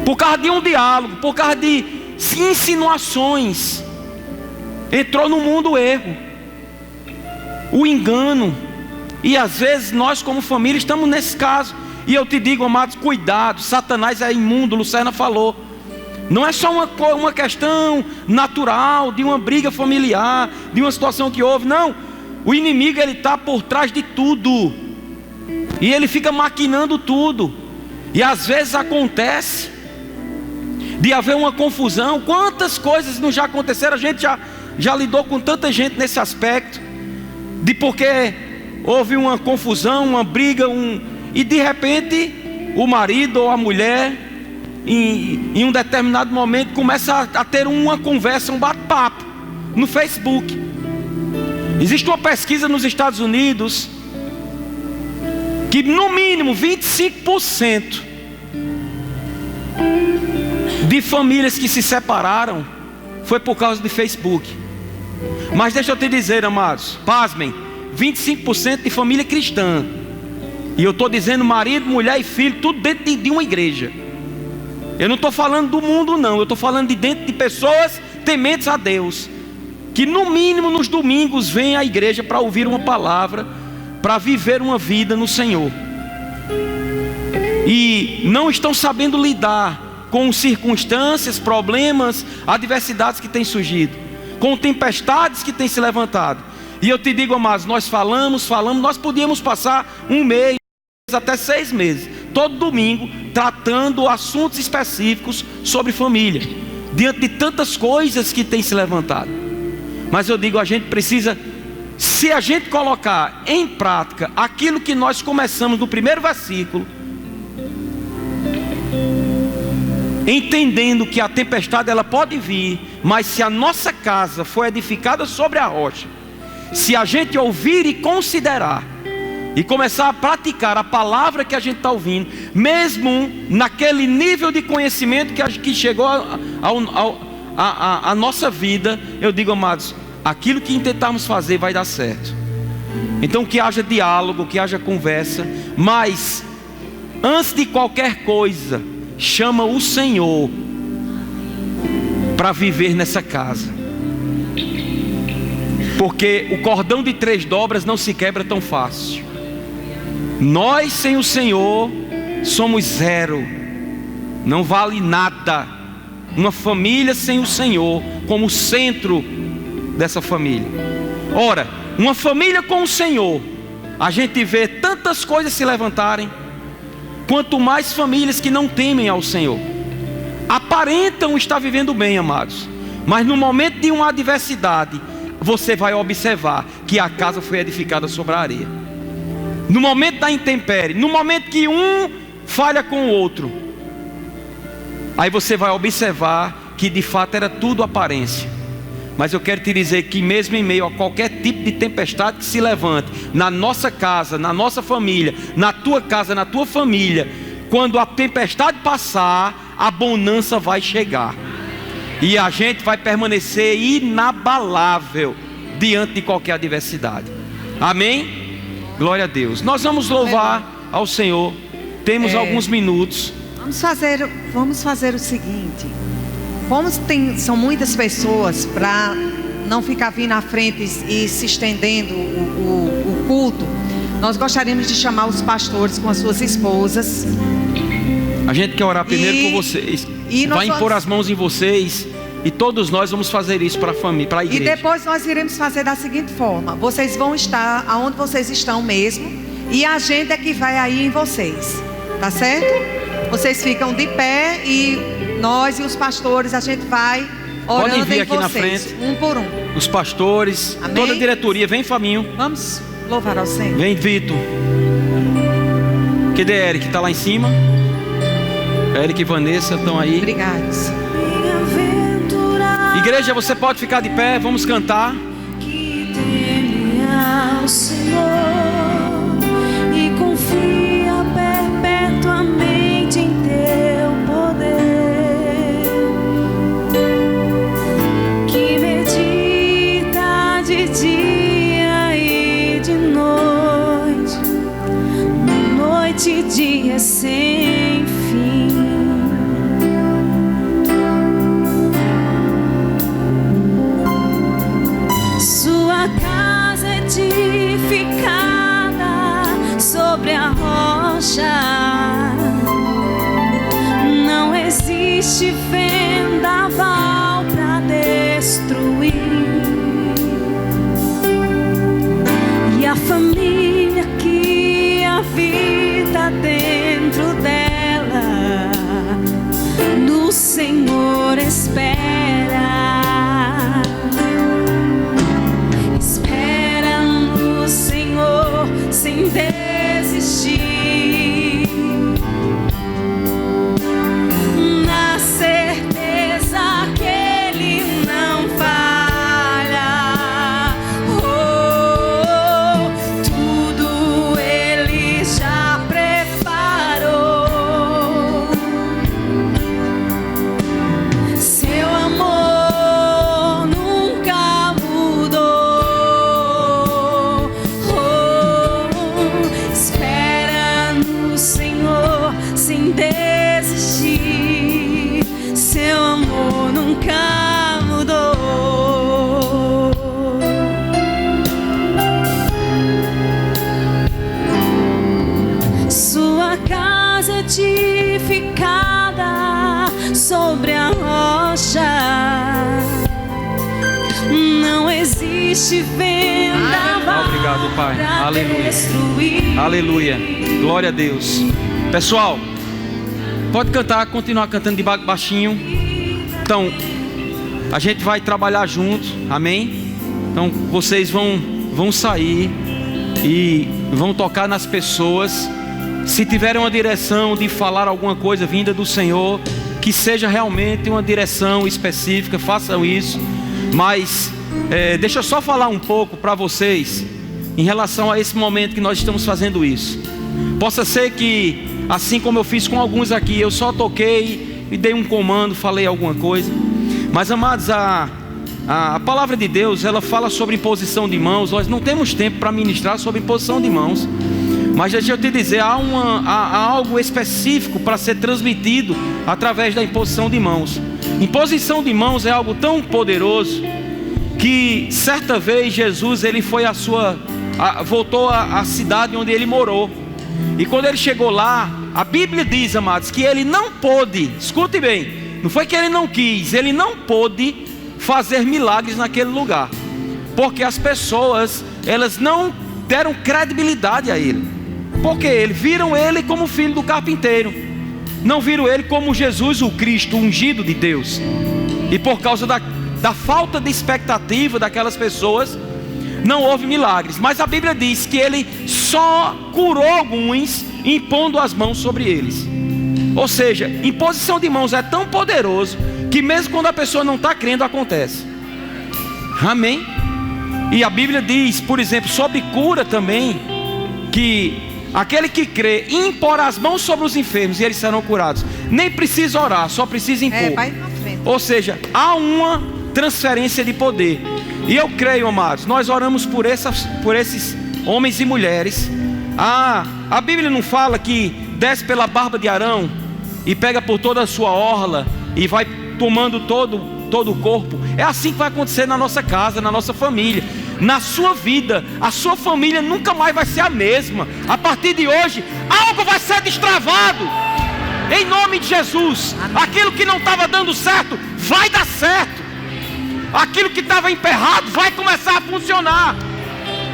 por causa de um diálogo, por causa de insinuações. Entrou no mundo o erro, o engano. E às vezes nós como família estamos nesse caso. E eu te digo, amados, cuidado, Satanás é imundo, Luciana falou. Não é só uma questão natural, de uma briga familiar, de uma situação que houve. Não, o inimigo, ele está por trás de tudo. E ele fica maquinando tudo. E às vezes acontece de haver uma confusão. Quantas coisas não já aconteceram? A gente já lidou com tanta gente nesse aspecto, de porque houve uma confusão, uma briga, e de repente o marido ou a mulher em um determinado momento, começa a ter uma conversa, um bate-papo no Facebook. Existe uma pesquisa nos Estados Unidos que no mínimo 25% de famílias que se separaram foi por causa de Facebook. Mas deixa eu te dizer, amados, pasmem, 25% de família cristã. E eu estou dizendo marido, mulher e filho, tudo dentro de uma igreja. Eu não estou falando do mundo não, eu estou falando de dentro de pessoas tementes a Deus, que no mínimo nos domingos vêm à igreja para ouvir uma palavra, para viver uma vida no Senhor, e não estão sabendo lidar com circunstâncias, problemas, adversidades que têm surgido, com tempestades que têm se levantado. E eu te digo, amados, nós falamos, nós podíamos passar 1 mês, até 6 meses, todo domingo, tratando assuntos específicos sobre família, diante de tantas coisas que têm se levantado. Mas eu digo, a gente precisa, se a gente colocar em prática aquilo que nós começamos no primeiro versículo, entendendo que a tempestade ela pode vir, mas se a nossa casa for edificada sobre a rocha, se a gente ouvir e considerar e começar a praticar a palavra que a gente está ouvindo, mesmo naquele nível de conhecimento que chegou a nossa vida, eu digo, amados, aquilo que intentarmos fazer vai dar certo. Então que haja diálogo, que haja conversa, mas antes de qualquer coisa, chama o Senhor para viver nessa casa, porque o cordão de 3 dobras não se quebra tão fácil. Nós sem o Senhor somos zero, não vale nada. Uma família sem o Senhor como centro dessa família. Ora, uma família com o Senhor, a gente vê tantas coisas se levantarem, quanto mais famílias que não temem ao Senhor, aparentam estar vivendo bem, amados, mas no momento de uma adversidade, você vai observar que a casa foi edificada sobre a areia. No momento da intempérie, no momento que um falha com o outro, aí você vai observar que de fato era tudo aparência. Mas eu quero te dizer que mesmo em meio a qualquer tipo de tempestade que se levante, na nossa casa, na nossa família, na tua casa, na tua família, quando a tempestade passar, a bonança vai chegar, e a gente vai permanecer inabalável diante de qualquer adversidade. Amém? Glória a Deus. Nós vamos louvar ao Senhor. Temos alguns minutos. Vamos fazer o seguinte. Como são muitas pessoas, para não ficar vindo à frente e se estendendo o culto, nós gostaríamos de chamar os pastores com as suas esposas. A gente quer orar primeiro por vocês. Vai impor as mãos em vocês. E todos nós vamos fazer isso para a família, para a igreja. E depois nós iremos fazer da seguinte forma: vocês vão estar aonde vocês estão mesmo, e a gente é que vai aí em vocês, tá certo? Vocês ficam de pé e nós e os pastores, a gente vai orando. Podem vir em aqui vocês, na frente, um por um. Os pastores, amém? Toda a diretoria, vem Fabinho. Vamos louvar ao Senhor. Vem Vitor. Cadê Eric? Está lá em cima. Eric e Vanessa estão aí. Obrigados. Igreja, você pode ficar de pé, vamos cantar. Que teme ao Senhor e confia perpetuamente em teu poder, que medita de dia e de noite, noite e dia sem fim. Edificada sobre a rocha, não existe vendaval para destruir, e a família que habita dentro dela, no Senhor espera. Sem desistir, existe vendaval. Obrigado, Pai. pra Aleluia. destruir. Aleluia. Glória a Deus. Pessoal, pode cantar, continuar cantando de baixinho. Então, a gente vai trabalhar junto. Amém? Então, vocês vão sair e vão tocar nas pessoas. Se tiverem uma direção de falar alguma coisa vinda do Senhor, que seja realmente uma direção específica, façam isso. Mas deixa eu só falar um pouco para vocês em relação a esse momento que nós estamos fazendo isso. Possa ser que, assim como eu fiz com alguns aqui, eu só toquei e dei um comando, falei alguma coisa. Mas, amados, a palavra de Deus, ela fala sobre imposição de mãos. Nós não temos tempo para ministrar sobre imposição de mãos. Mas deixa eu te dizer, há algo específico para ser transmitido através da imposição de mãos. Imposição de mãos é algo tão poderoso que certa vez Jesus ele foi voltou à cidade onde ele morou. E quando ele chegou lá, a Bíblia diz, amados, que ele não pôde, escute bem, não foi que ele não quis, ele não pôde fazer milagres naquele lugar, porque as pessoas, elas não deram credibilidade a ele. Porque viram ele como filho do carpinteiro, não viram ele como Jesus, o Cristo, o ungido de Deus. E por causa da falta de expectativa daquelas pessoas, não houve milagres. Mas a Bíblia diz que ele só curou alguns, impondo as mãos sobre eles. Ou seja, imposição de mãos é tão poderoso que mesmo quando a pessoa não está crendo, acontece. Amém? E a Bíblia diz, por exemplo, sobre cura também, que aquele que crê e impor as mãos sobre os enfermos e eles serão curados. Nem precisa orar, só precisa impor. Vai na frente. Ou seja, há uma transferência de poder. E eu creio, amados, nós oramos por esses homens e mulheres. A Bíblia não fala que desce pela barba de Arão e pega por toda a sua orla e vai tomando todo o corpo. É assim que vai acontecer na nossa casa, na nossa família, na sua vida. A sua família nunca mais vai ser a mesma. A partir de hoje, algo vai ser destravado em nome de Jesus. Aquilo que não estava dando certo vai dar certo. Aquilo que estava emperrado vai começar a funcionar.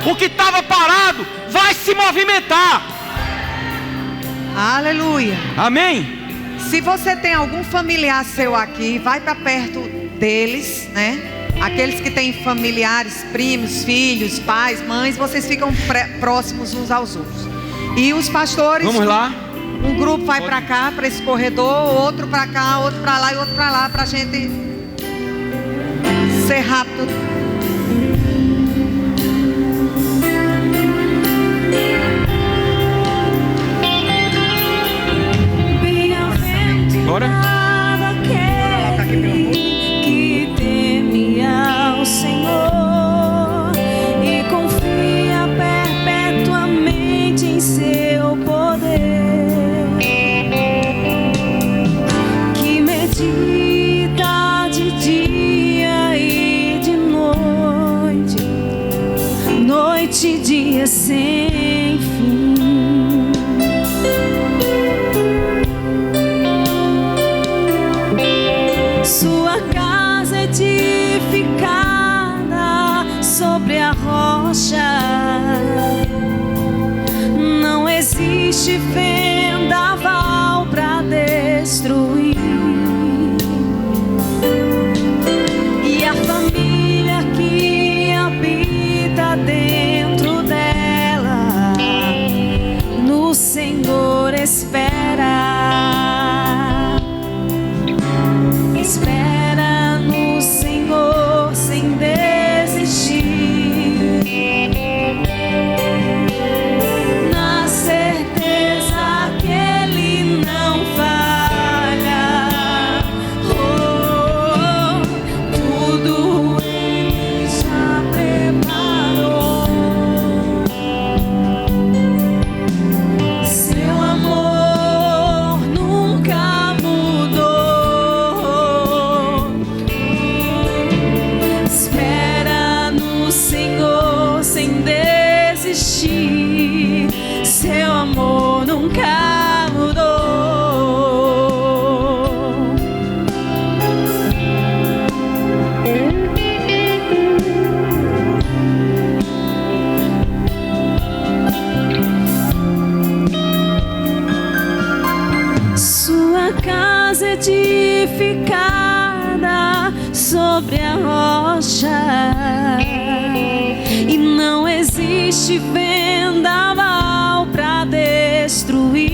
O que estava parado vai se movimentar. Aleluia. Amém? Se você tem algum familiar seu aqui, vai para perto deles, né? Aqueles que têm familiares, primos, filhos, pais, mães, vocês ficam próximos uns aos outros. E os pastores, vamos lá. Um grupo vai para cá, para esse corredor, outro para cá, outro para lá e outro para lá, para a gente ser rápido. Bora. Que teme ao Senhor e confia perpetuamente em seu poder, que medita de dia e de noite, noite e dia sem fim. Sua casa edificada sobre a rocha, não existe vendaval para destruir. E a família que habita dentro dela edificada sobre a rocha, e não existe vendaval para destruir.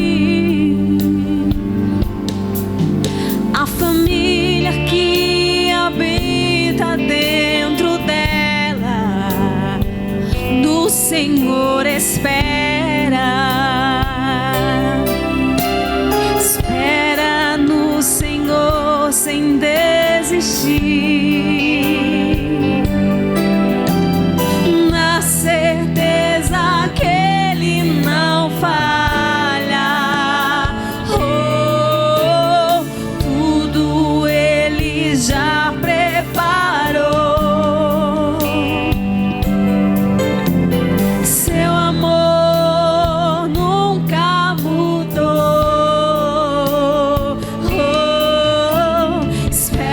A família que habita dentro dela, do Senhor espera no Senhor sem desistir, na certeza que Ele não falha. Oh, tudo Ele já preparou. Seu amor nunca mudou. Oh, espera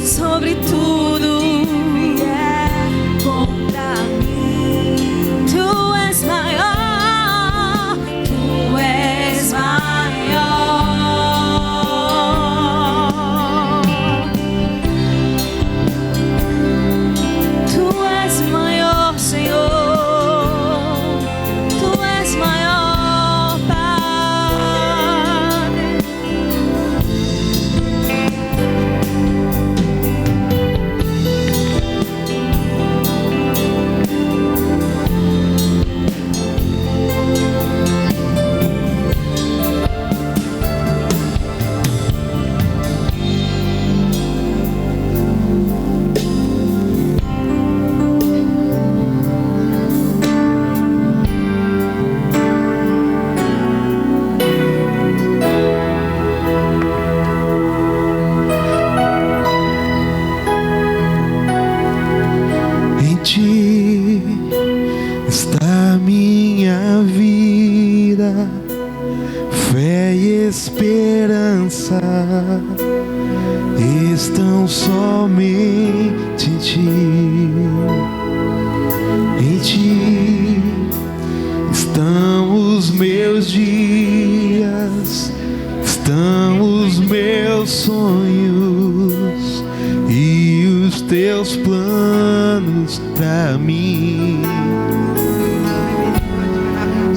sobre tudo vier contra mim. Tu és maior, tu és maior. Tu és maior, Senhor. Tu és maior, Pai. Em ti está minha vida, fé e esperança estão somente em ti. Em ti estão os meus dias, estão os meus sonhos e os teus planos pra mim.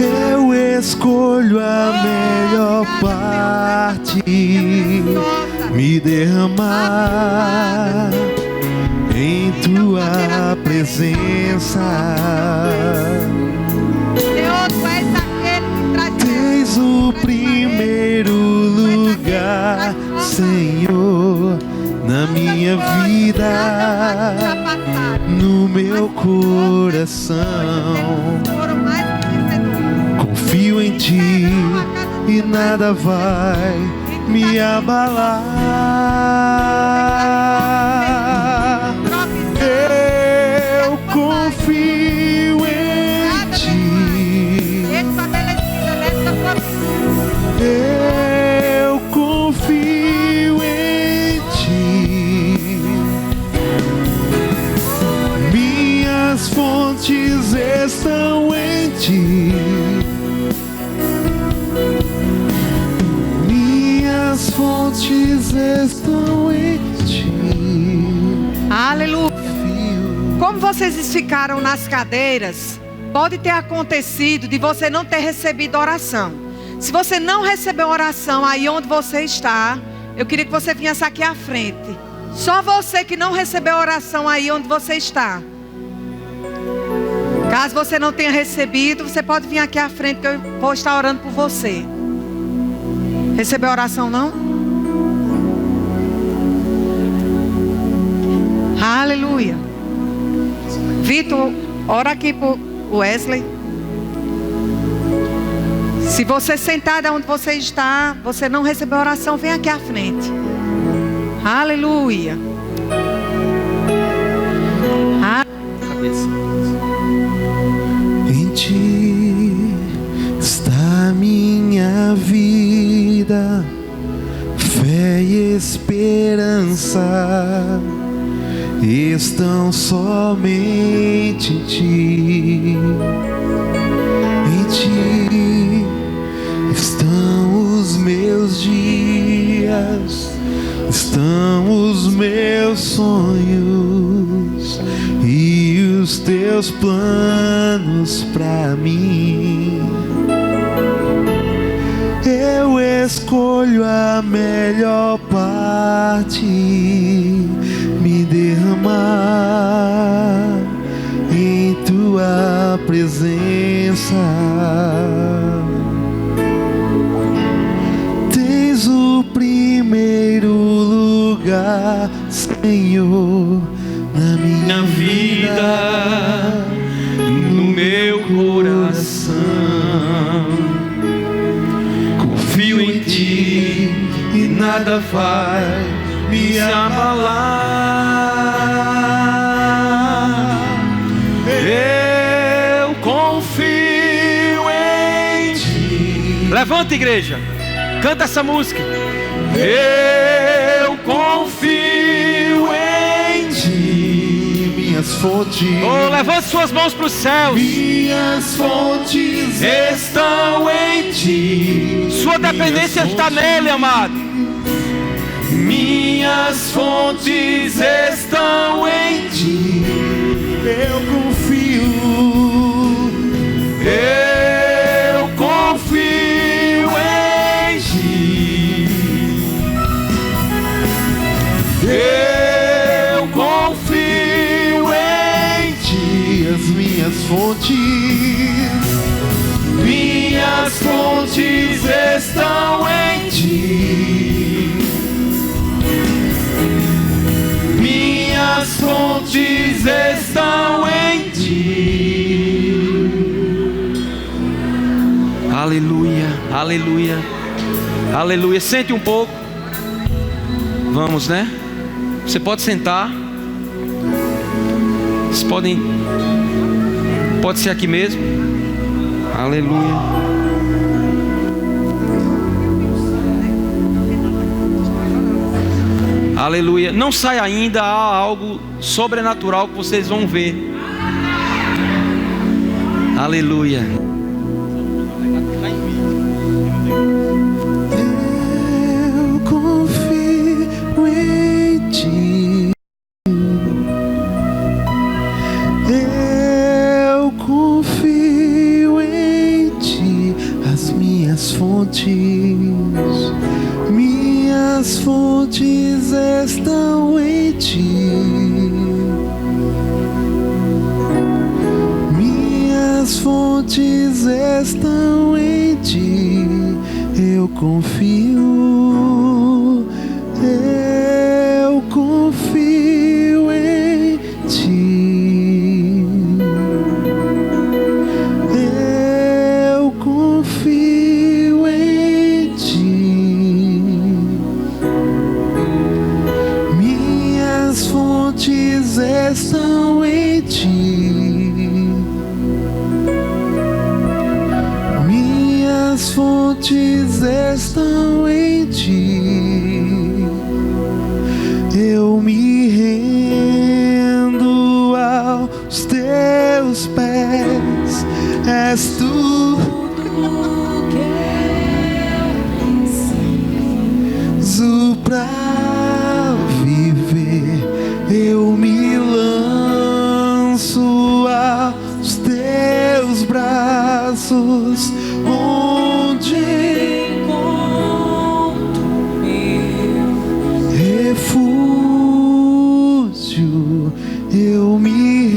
Eu escolho a melhor parte, me derramar em tua presença. Senhor, tu és aquele que traz Tens o primeiro lugar, Senhor, na minha vida, no meu coração. Foram mais que vencedores. Confio em ti e nada vai me abalar. Eu confio em ti. Estabelecida nesta família. Eu confio em ti. Minhas fontes estão em ti. Minhas fontes estão em ti. Aleluia. Como vocês ficaram nas cadeiras, pode ter acontecido de você não ter recebido oração. Se você não recebeu oração aí onde você está, eu queria que você viesse aqui à frente. Só você que não recebeu oração aí onde você está. Caso você não tenha recebido, você pode vir aqui à frente que eu vou estar orando por você. Recebeu oração não? Aleluia. Vitor, ora aqui por Wesley. Se você sentar onde você está, você não recebeu oração, vem aqui à frente. Aleluia. Em ti está minha vida, fé e esperança estão somente em ti. Em ti estão os meus dias, estão os meus sonhos e os teus planos pra mim. Eu escolho a melhor parte, me derramar em tua presença. Tens o primeiro lugar, Senhor, na minha vida, no meu coração. Confio em ti e nada vai me abalar. Eu confio em ti. Levanta, igreja, canta essa música. Eu confio em fontes. Oh, levante suas mãos para os céus. Minhas fontes estão em ti. Sua dependência está nele, amado. Minhas fontes estão em ti. Eu confio. Eu confio em ti. Eu confio em ti. As minhas fontes estão em ti. Minhas fontes estão em ti. Aleluia, aleluia, aleluia. Sente um pouco. Vamos, né? Você pode sentar. Vocês podem. Pode ser aqui mesmo. Aleluia. Aleluia. Não sai ainda, há algo sobrenatural que vocês vão ver. Aleluia. Eu confio em ti. Eu confio em ti. As minhas fontes estão em ti. Minhas fontes estão em ti. Eu confio. Eu confio em ti. Eu confio em ti. Minhas fontes estão em ti. Minhas fontes estão em ti. Eu me rendo aos teus pés. És tu que preciso pra viver. Eu me lanço aos teus braços, onde encontro meu refúgio. Eu me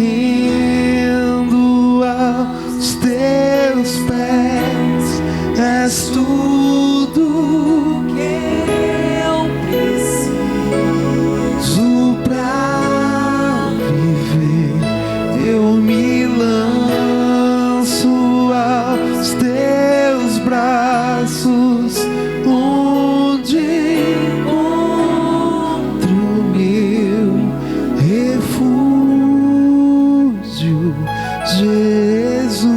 rendo aos teus pés. És tudo que eu preciso pra viver. Eu me lanço aos teus braços, onde encontro meu refúgio, Jesus.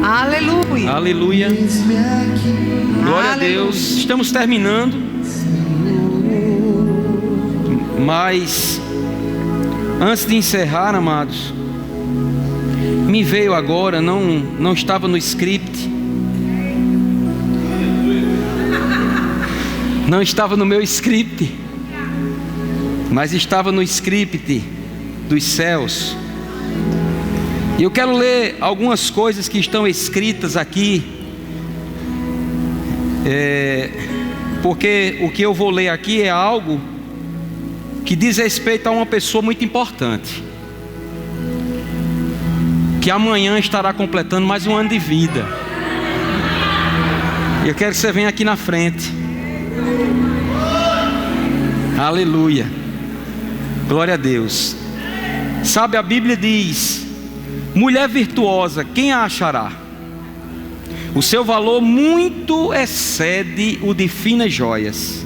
Aleluia. Aleluia. Eis-me aqui. Glória a Aleluia. Deus. Estamos terminando. Mas antes de encerrar, amados, me veio agora, não estava no script. Não estava no meu script, mas estava no script dos céus. E eu quero ler algumas coisas que estão escritas aqui, porque o que eu vou ler aqui é algo que diz respeito a uma pessoa muito importante, que amanhã estará completando mais um ano de vida. E eu quero que você venha aqui na frente. Aleluia. Glória a Deus. Sabe, a Bíblia diz: mulher virtuosa, quem a achará? O seu valor muito excede o de finas joias.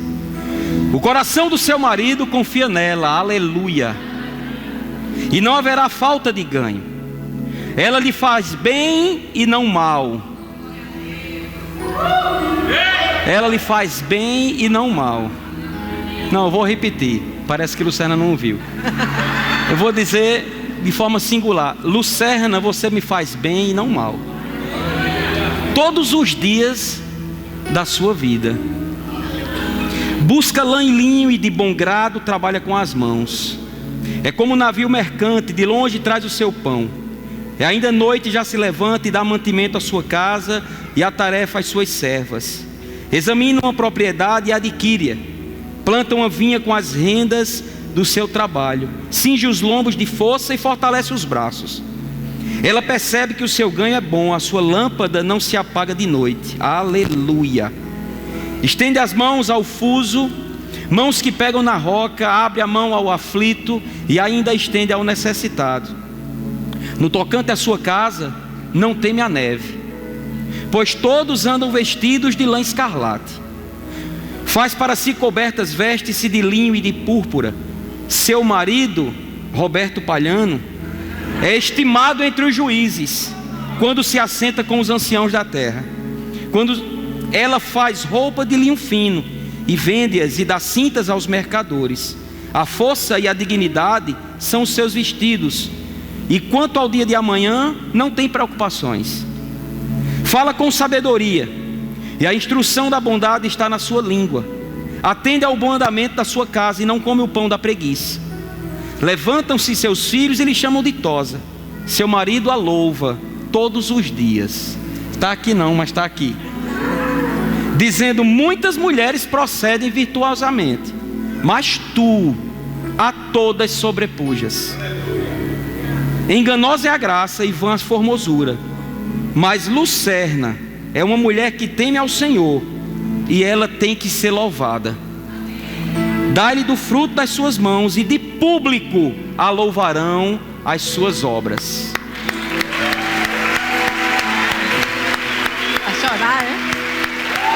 O coração do seu marido confia nela, aleluia. E não haverá falta de ganho. Ela lhe faz bem e não mal. Ela lhe faz bem e não mal. Não, eu vou repetir. Parece que Lucerna não ouviu. Eu vou dizer de forma singular: Lucerna, você me faz bem e não mal. Todos os dias da sua vida. Busca lã e linho e de bom grado trabalha com as mãos. É como um navio mercante, de longe traz o seu pão. É ainda noite, já se levanta e dá mantimento à sua casa e a tarefa às suas servas. Examina uma propriedade e adquire-a. Planta uma vinha com as rendas do seu trabalho. Cinge os lombos de força e fortalece os braços. Ela percebe que o seu ganho é bom, a sua lâmpada não se apaga de noite. Aleluia. Estende as mãos ao fuso, mãos que pegam na roca, abre a mão ao aflito e ainda estende ao necessitado. No tocante à sua casa, não teme a neve, pois todos andam vestidos de lã escarlate. Faz para si cobertas, veste-se de linho e de púrpura. Seu marido, Roberto Palhano, é estimado entre os juízes, quando se assenta com os anciãos da terra. Quando ela faz roupa de linho fino e vende-as e dá cintas aos mercadores. A força e a dignidade são os seus vestidos. E quanto ao dia de amanhã, não tem preocupações. Fala com sabedoria, e a instrução da bondade está na sua língua. Atende ao bom andamento da sua casa e não come o pão da preguiça. Levantam-se seus filhos e lhe chamam de tosa. Seu marido a louva todos os dias. Está aqui não, mas está aqui. Dizendo: muitas mulheres procedem virtuosamente, mas tu a todas sobrepujas. Enganosa é a graça e vã a formosura, mas Lucerna é uma mulher que teme ao Senhor, e ela tem que ser louvada. Dá-lhe do fruto das suas mãos, e de público a louvarão as suas obras. Vai chorar, é?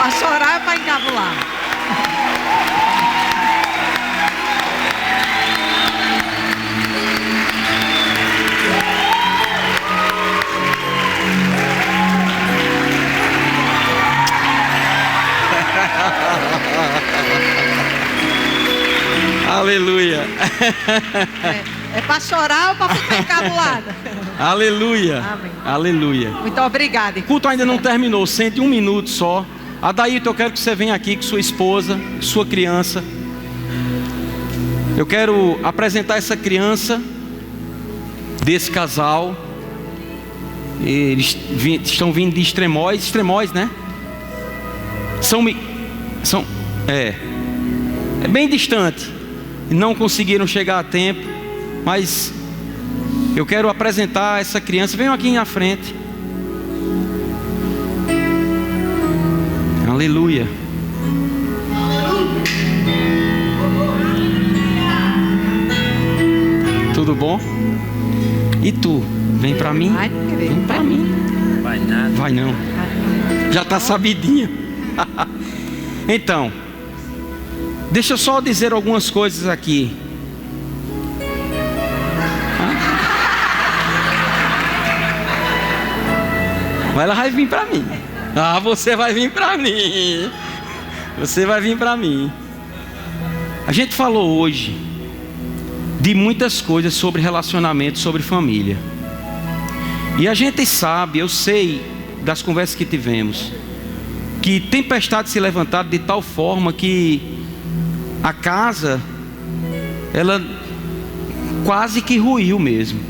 Para chorar é para encabular. Aleluia. É para chorar ou para ficar encabulada? Aleluia. Amém. Aleluia. Muito obrigada. O culto ainda não terminou, sente um minuto só. Adailton, eu quero que você venha aqui com sua esposa, sua criança. Eu quero apresentar essa criança desse casal. Eles estão vindo de Extremóis, né? É bem distante. Não conseguiram chegar a tempo, mas eu quero apresentar essa criança. Venham aqui na frente. Aleluia. Tudo bom? E tu? Vem pra mim? Vem pra mim. Vai nada. Vai não. Já tá sabidinha. Então, deixa eu só dizer algumas coisas aqui. Mas ela vai vir pra mim. Você vai vir pra mim. Você vai vir pra mim. A gente falou hoje de muitas coisas sobre relacionamento, sobre família. E a gente sabe, eu sei das conversas que tivemos, que tempestade se levantaram de tal forma que a casa, ela quase que ruiu mesmo.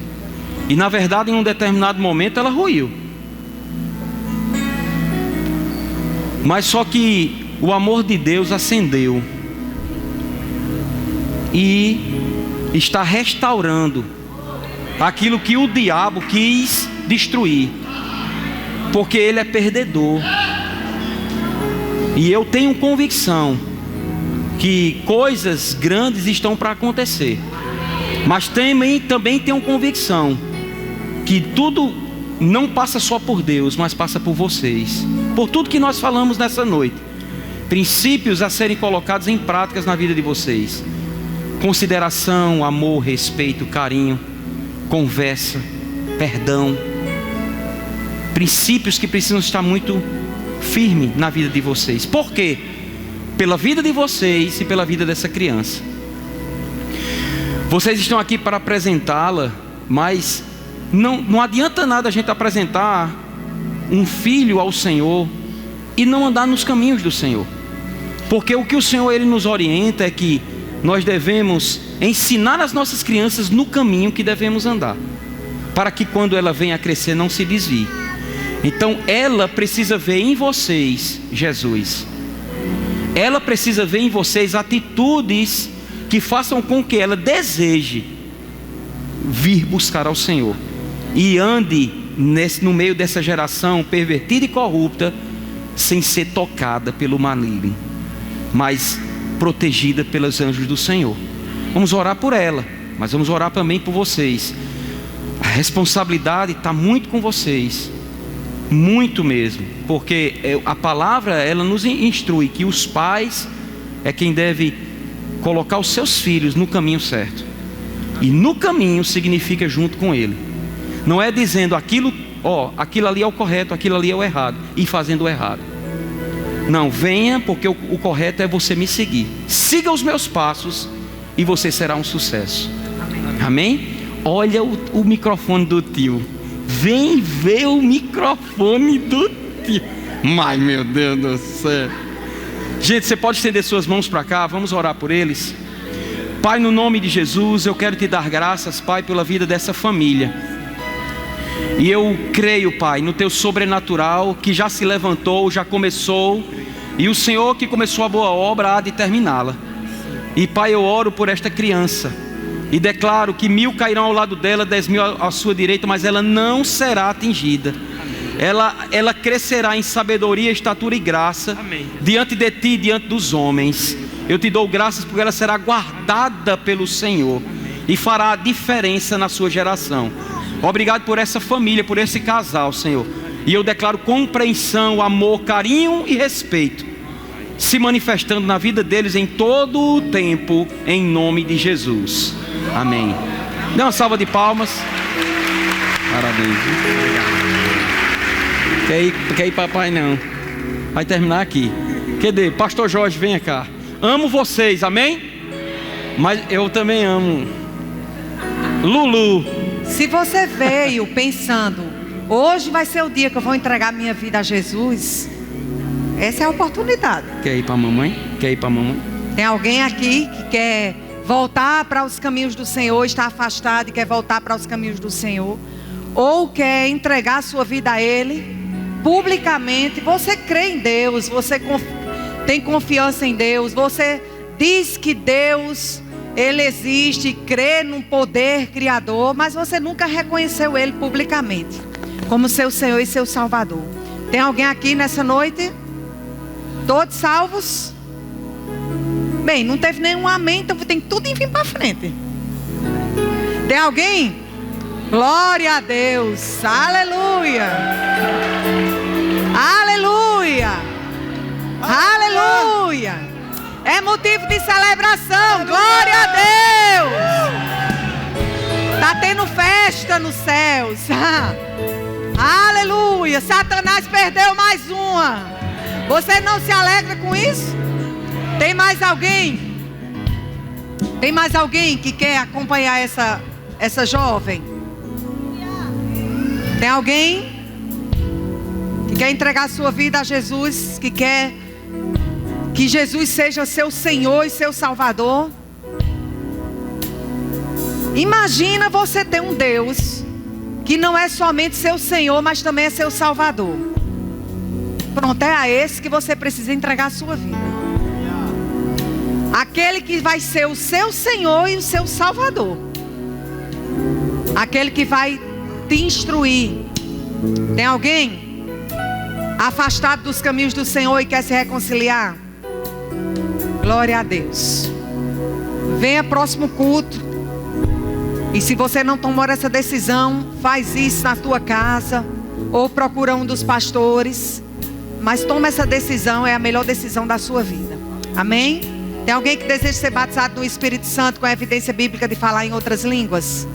E na verdade, em um determinado momento, ela ruiu. Mas só que o amor de Deus acendeu e está restaurando aquilo que o diabo quis destruir, porque ele é perdedor. E eu tenho convicção que coisas grandes estão para acontecer, mas também tenho convicção que tudo não passa só por Deus, mas passa por vocês, por tudo que nós falamos nessa noite. Princípios a serem colocados em práticas na vida de vocês: consideração, amor, respeito, carinho, conversa, perdão. Princípios que precisam estar muito firmes na vida de vocês. Por quê? pela vida de vocês e pela vida dessa criança. Vocês estão aqui para apresentá-la, mas não adianta nada a gente apresentar um filho ao Senhor e não andar nos caminhos do Senhor. Porque o que o Senhor ele nos orienta é que nós devemos ensinar as nossas crianças no caminho que devemos andar, para que quando ela venha a crescer não se desvie. Então ela precisa ver em vocês Jesus. Ela precisa ver em vocês atitudes que façam com que ela deseje vir buscar ao Senhor e ande no meio dessa geração pervertida e corrupta, sem ser tocada pelo maligno, mas protegida pelos anjos do Senhor. Vamos orar por ela, mas vamos orar também por vocês. A responsabilidade está muito com vocês, muito mesmo, porque a palavra ela nos instrui que os pais é quem deve colocar os seus filhos no caminho certo, e no caminho significa junto com ele. Não é dizendo aquilo ali é o correto, aquilo ali é o errado, e fazendo o errado. Não, venha, porque o correto é você me seguir. Siga os meus passos e você será um sucesso. Amém? Olha o microfone do tio. Vem ver o microfone do tio. Mas meu Deus do céu. Gente, você pode estender suas mãos para cá. Vamos orar por eles. Pai, no nome de Jesus, eu quero te dar graças, Pai, pela vida dessa família. E eu creio, Pai, no teu sobrenatural que já se levantou, já começou, e o Senhor que começou a boa obra há de terminá-la. E Pai, eu oro por esta criança e declaro que 1000 cairão ao lado dela, 10.000 à sua direita, mas ela não será atingida. Ela crescerá em sabedoria, estatura e graça. Amém. Diante de ti, diante dos homens. Eu te dou graças porque ela será guardada pelo Senhor. Amém. E fará a diferença na sua geração. Obrigado por essa família, por esse casal, Senhor. E eu declaro compreensão, amor, carinho e respeito se manifestando na vida deles em todo o tempo, em nome de Jesus. Amém. Dê uma salva de palmas. Parabéns. Quer ir papai não. Vai terminar aqui. Cadê? Pastor Jorge, venha cá. Amo vocês, amém? Mas eu também amo Lulu. Se você veio pensando, hoje vai ser o dia que eu vou entregar minha vida a Jesus, essa é a oportunidade. Quer ir para a mamãe? Quer ir para a mamãe? Tem alguém aqui que quer voltar para os caminhos do Senhor, está afastado e quer voltar para os caminhos do Senhor, ou quer entregar a sua vida a Ele publicamente? Você crê em Deus, você tem confiança em Deus, você diz que Deus, Ele existe, crê num poder criador, mas você nunca reconheceu Ele publicamente como seu Senhor e seu Salvador. Tem alguém aqui nessa noite? Todos salvos? Bem, não teve nenhum amém, então tem tudo em vir para frente. Tem alguém? Glória a Deus, aleluia, aleluia, aleluia. É motivo de celebração, glória a Deus. Está tendo festa nos céus. Aleluia, Satanás perdeu mais uma. Você não se alegra com isso? Tem mais alguém? Tem mais alguém que quer acompanhar essa jovem? Tem alguém que quer entregar sua vida a Jesus, que quer que Jesus seja seu Senhor e seu Salvador? Imagina você ter um Deus que não é somente seu Senhor, mas também é seu Salvador. Pronto, é a esse que você precisa entregar a sua vida. Aquele que vai ser o seu Senhor e o seu Salvador. Aquele que vai te instruir. Tem alguém afastado dos caminhos do Senhor e quer se reconciliar? Glória a Deus. Venha próximo culto. E se você não tomou essa decisão, faz isso na tua casa ou procura um dos pastores. Mas toma essa decisão, é a melhor decisão da sua vida. Amém? Tem alguém que deseja ser batizado no Espírito Santo com a evidência bíblica de falar em outras línguas?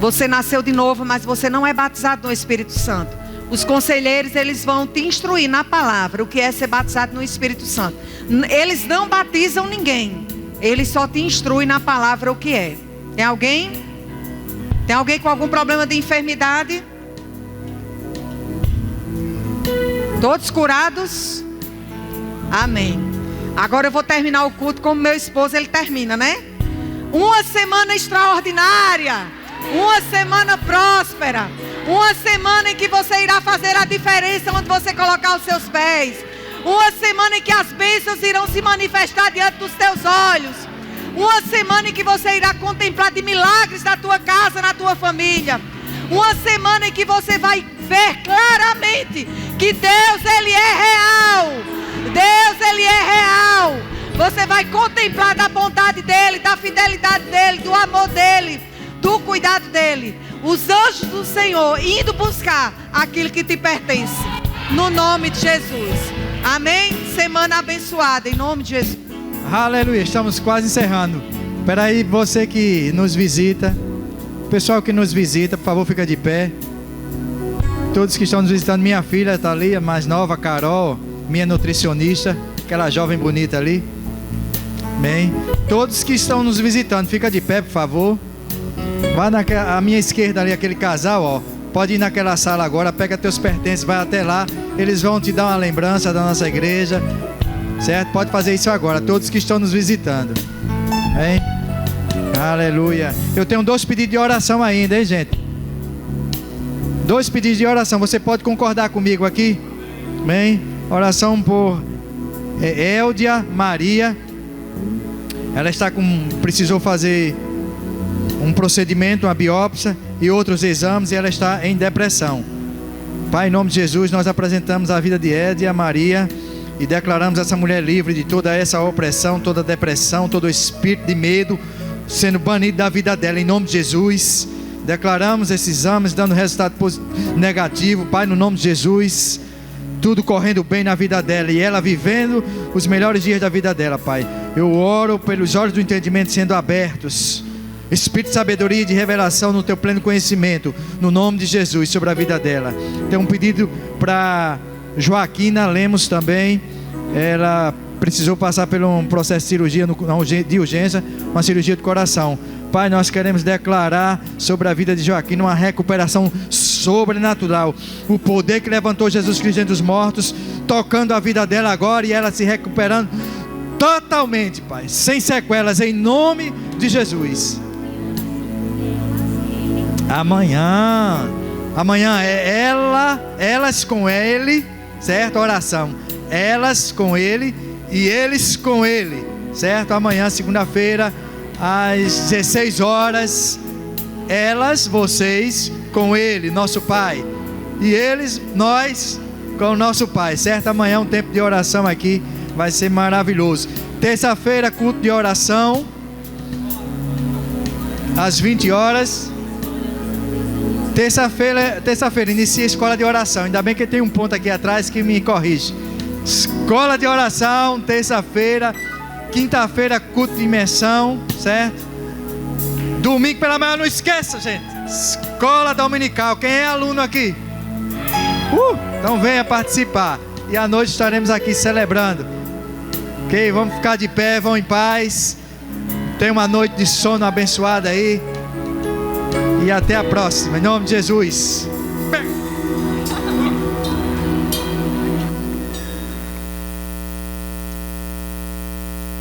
Você nasceu de novo, mas você não é batizado no Espírito Santo. Os conselheiros, eles vão te instruir na palavra o que é ser batizado no Espírito Santo. Eles não batizam ninguém. Eles só te instruem na palavra o que é. Tem alguém? Tem alguém com algum problema de enfermidade? Todos curados? Amém. Agora eu vou terminar o culto como meu esposo, ele termina, né? Uma semana extraordinária. Uma semana próspera. Uma semana em que você irá fazer a diferença onde você colocar os seus pés. Uma semana em que as bênçãos irão se manifestar diante dos teus olhos. Uma semana em que você irá contemplar de milagres na tua casa, na tua família. Uma semana em que você vai ver claramente que Deus, Ele é real. Deus, Ele é real. Você vai contemplar da bondade dEle, da fidelidade dEle, do amor dEle, do cuidado dEle. Os anjos do Senhor indo buscar aquilo que te pertence. No nome de Jesus. Amém? Semana abençoada, em nome de Jesus. Aleluia, estamos quase encerrando. Espera aí, você que nos visita, pessoal que nos visita, por favor, fica de pé. Todos que estão nos visitando, minha filha está ali, a mais nova, Carol, minha nutricionista, aquela jovem bonita ali. Amém. Todos que estão nos visitando, fica de pé, por favor. Vá à minha esquerda ali, aquele casal, ó. Pode ir naquela sala agora, pega teus pertences, vai até lá. Eles vão te dar uma lembrança da nossa igreja, certo? Pode fazer isso agora, todos que estão nos visitando. Amém? Aleluia. Eu tenho 2 pedidos de oração ainda, hein, gente? 2 pedidos de oração. Você pode concordar comigo aqui? Amém? Oração por Eldia Maria. Ela precisou fazer um procedimento, uma biópsia e outros exames, e ela está em depressão. Pai, em nome de Jesus, nós apresentamos a vida de Eldia Maria e declaramos essa mulher livre de toda essa opressão, toda depressão, todo espírito de medo sendo banido da vida dela, em nome de Jesus. Declaramos esses exames dando resultado negativo, Pai, no nome de Jesus. Tudo correndo bem na vida dela e ela vivendo os melhores dias da vida dela, Pai. Eu oro pelos olhos do entendimento sendo abertos, espírito de sabedoria e de revelação no teu pleno conhecimento, no nome de Jesus, sobre a vida dela. Tem um pedido para Joaquina Lemos também. Ela precisou passar por um processo de cirurgia de urgência, uma cirurgia do coração. Pai, nós queremos declarar sobre a vida de Joaquina uma recuperação sobrenatural. O poder que levantou Jesus Cristo entre os mortos, tocando a vida dela agora e ela se recuperando totalmente, Pai, sem sequelas, em nome de Jesus. Amanhã é elas com ele, certo? Oração. Elas com ele e eles com ele, certo? Amanhã, segunda-feira, às 16 horas, elas, vocês, com ele, nosso Pai, e eles, nós, com o nosso Pai, certo? Amanhã um tempo de oração aqui, vai ser maravilhoso. Terça-feira, culto de oração, às 20 horas. Terça-feira, inicia a escola de oração. Ainda bem que tem um ponto aqui atrás que me corrige. Escola de oração, terça-feira. Quinta-feira, culto de imersão, certo? Domingo pela manhã, não esqueça, gente. Escola dominical. Quem é aluno aqui? Então venha participar. E à noite estaremos aqui celebrando. Ok? Vamos ficar de pé, vão em paz. Tenha uma noite de sono abençoada aí. E até a próxima, em nome de Jesus.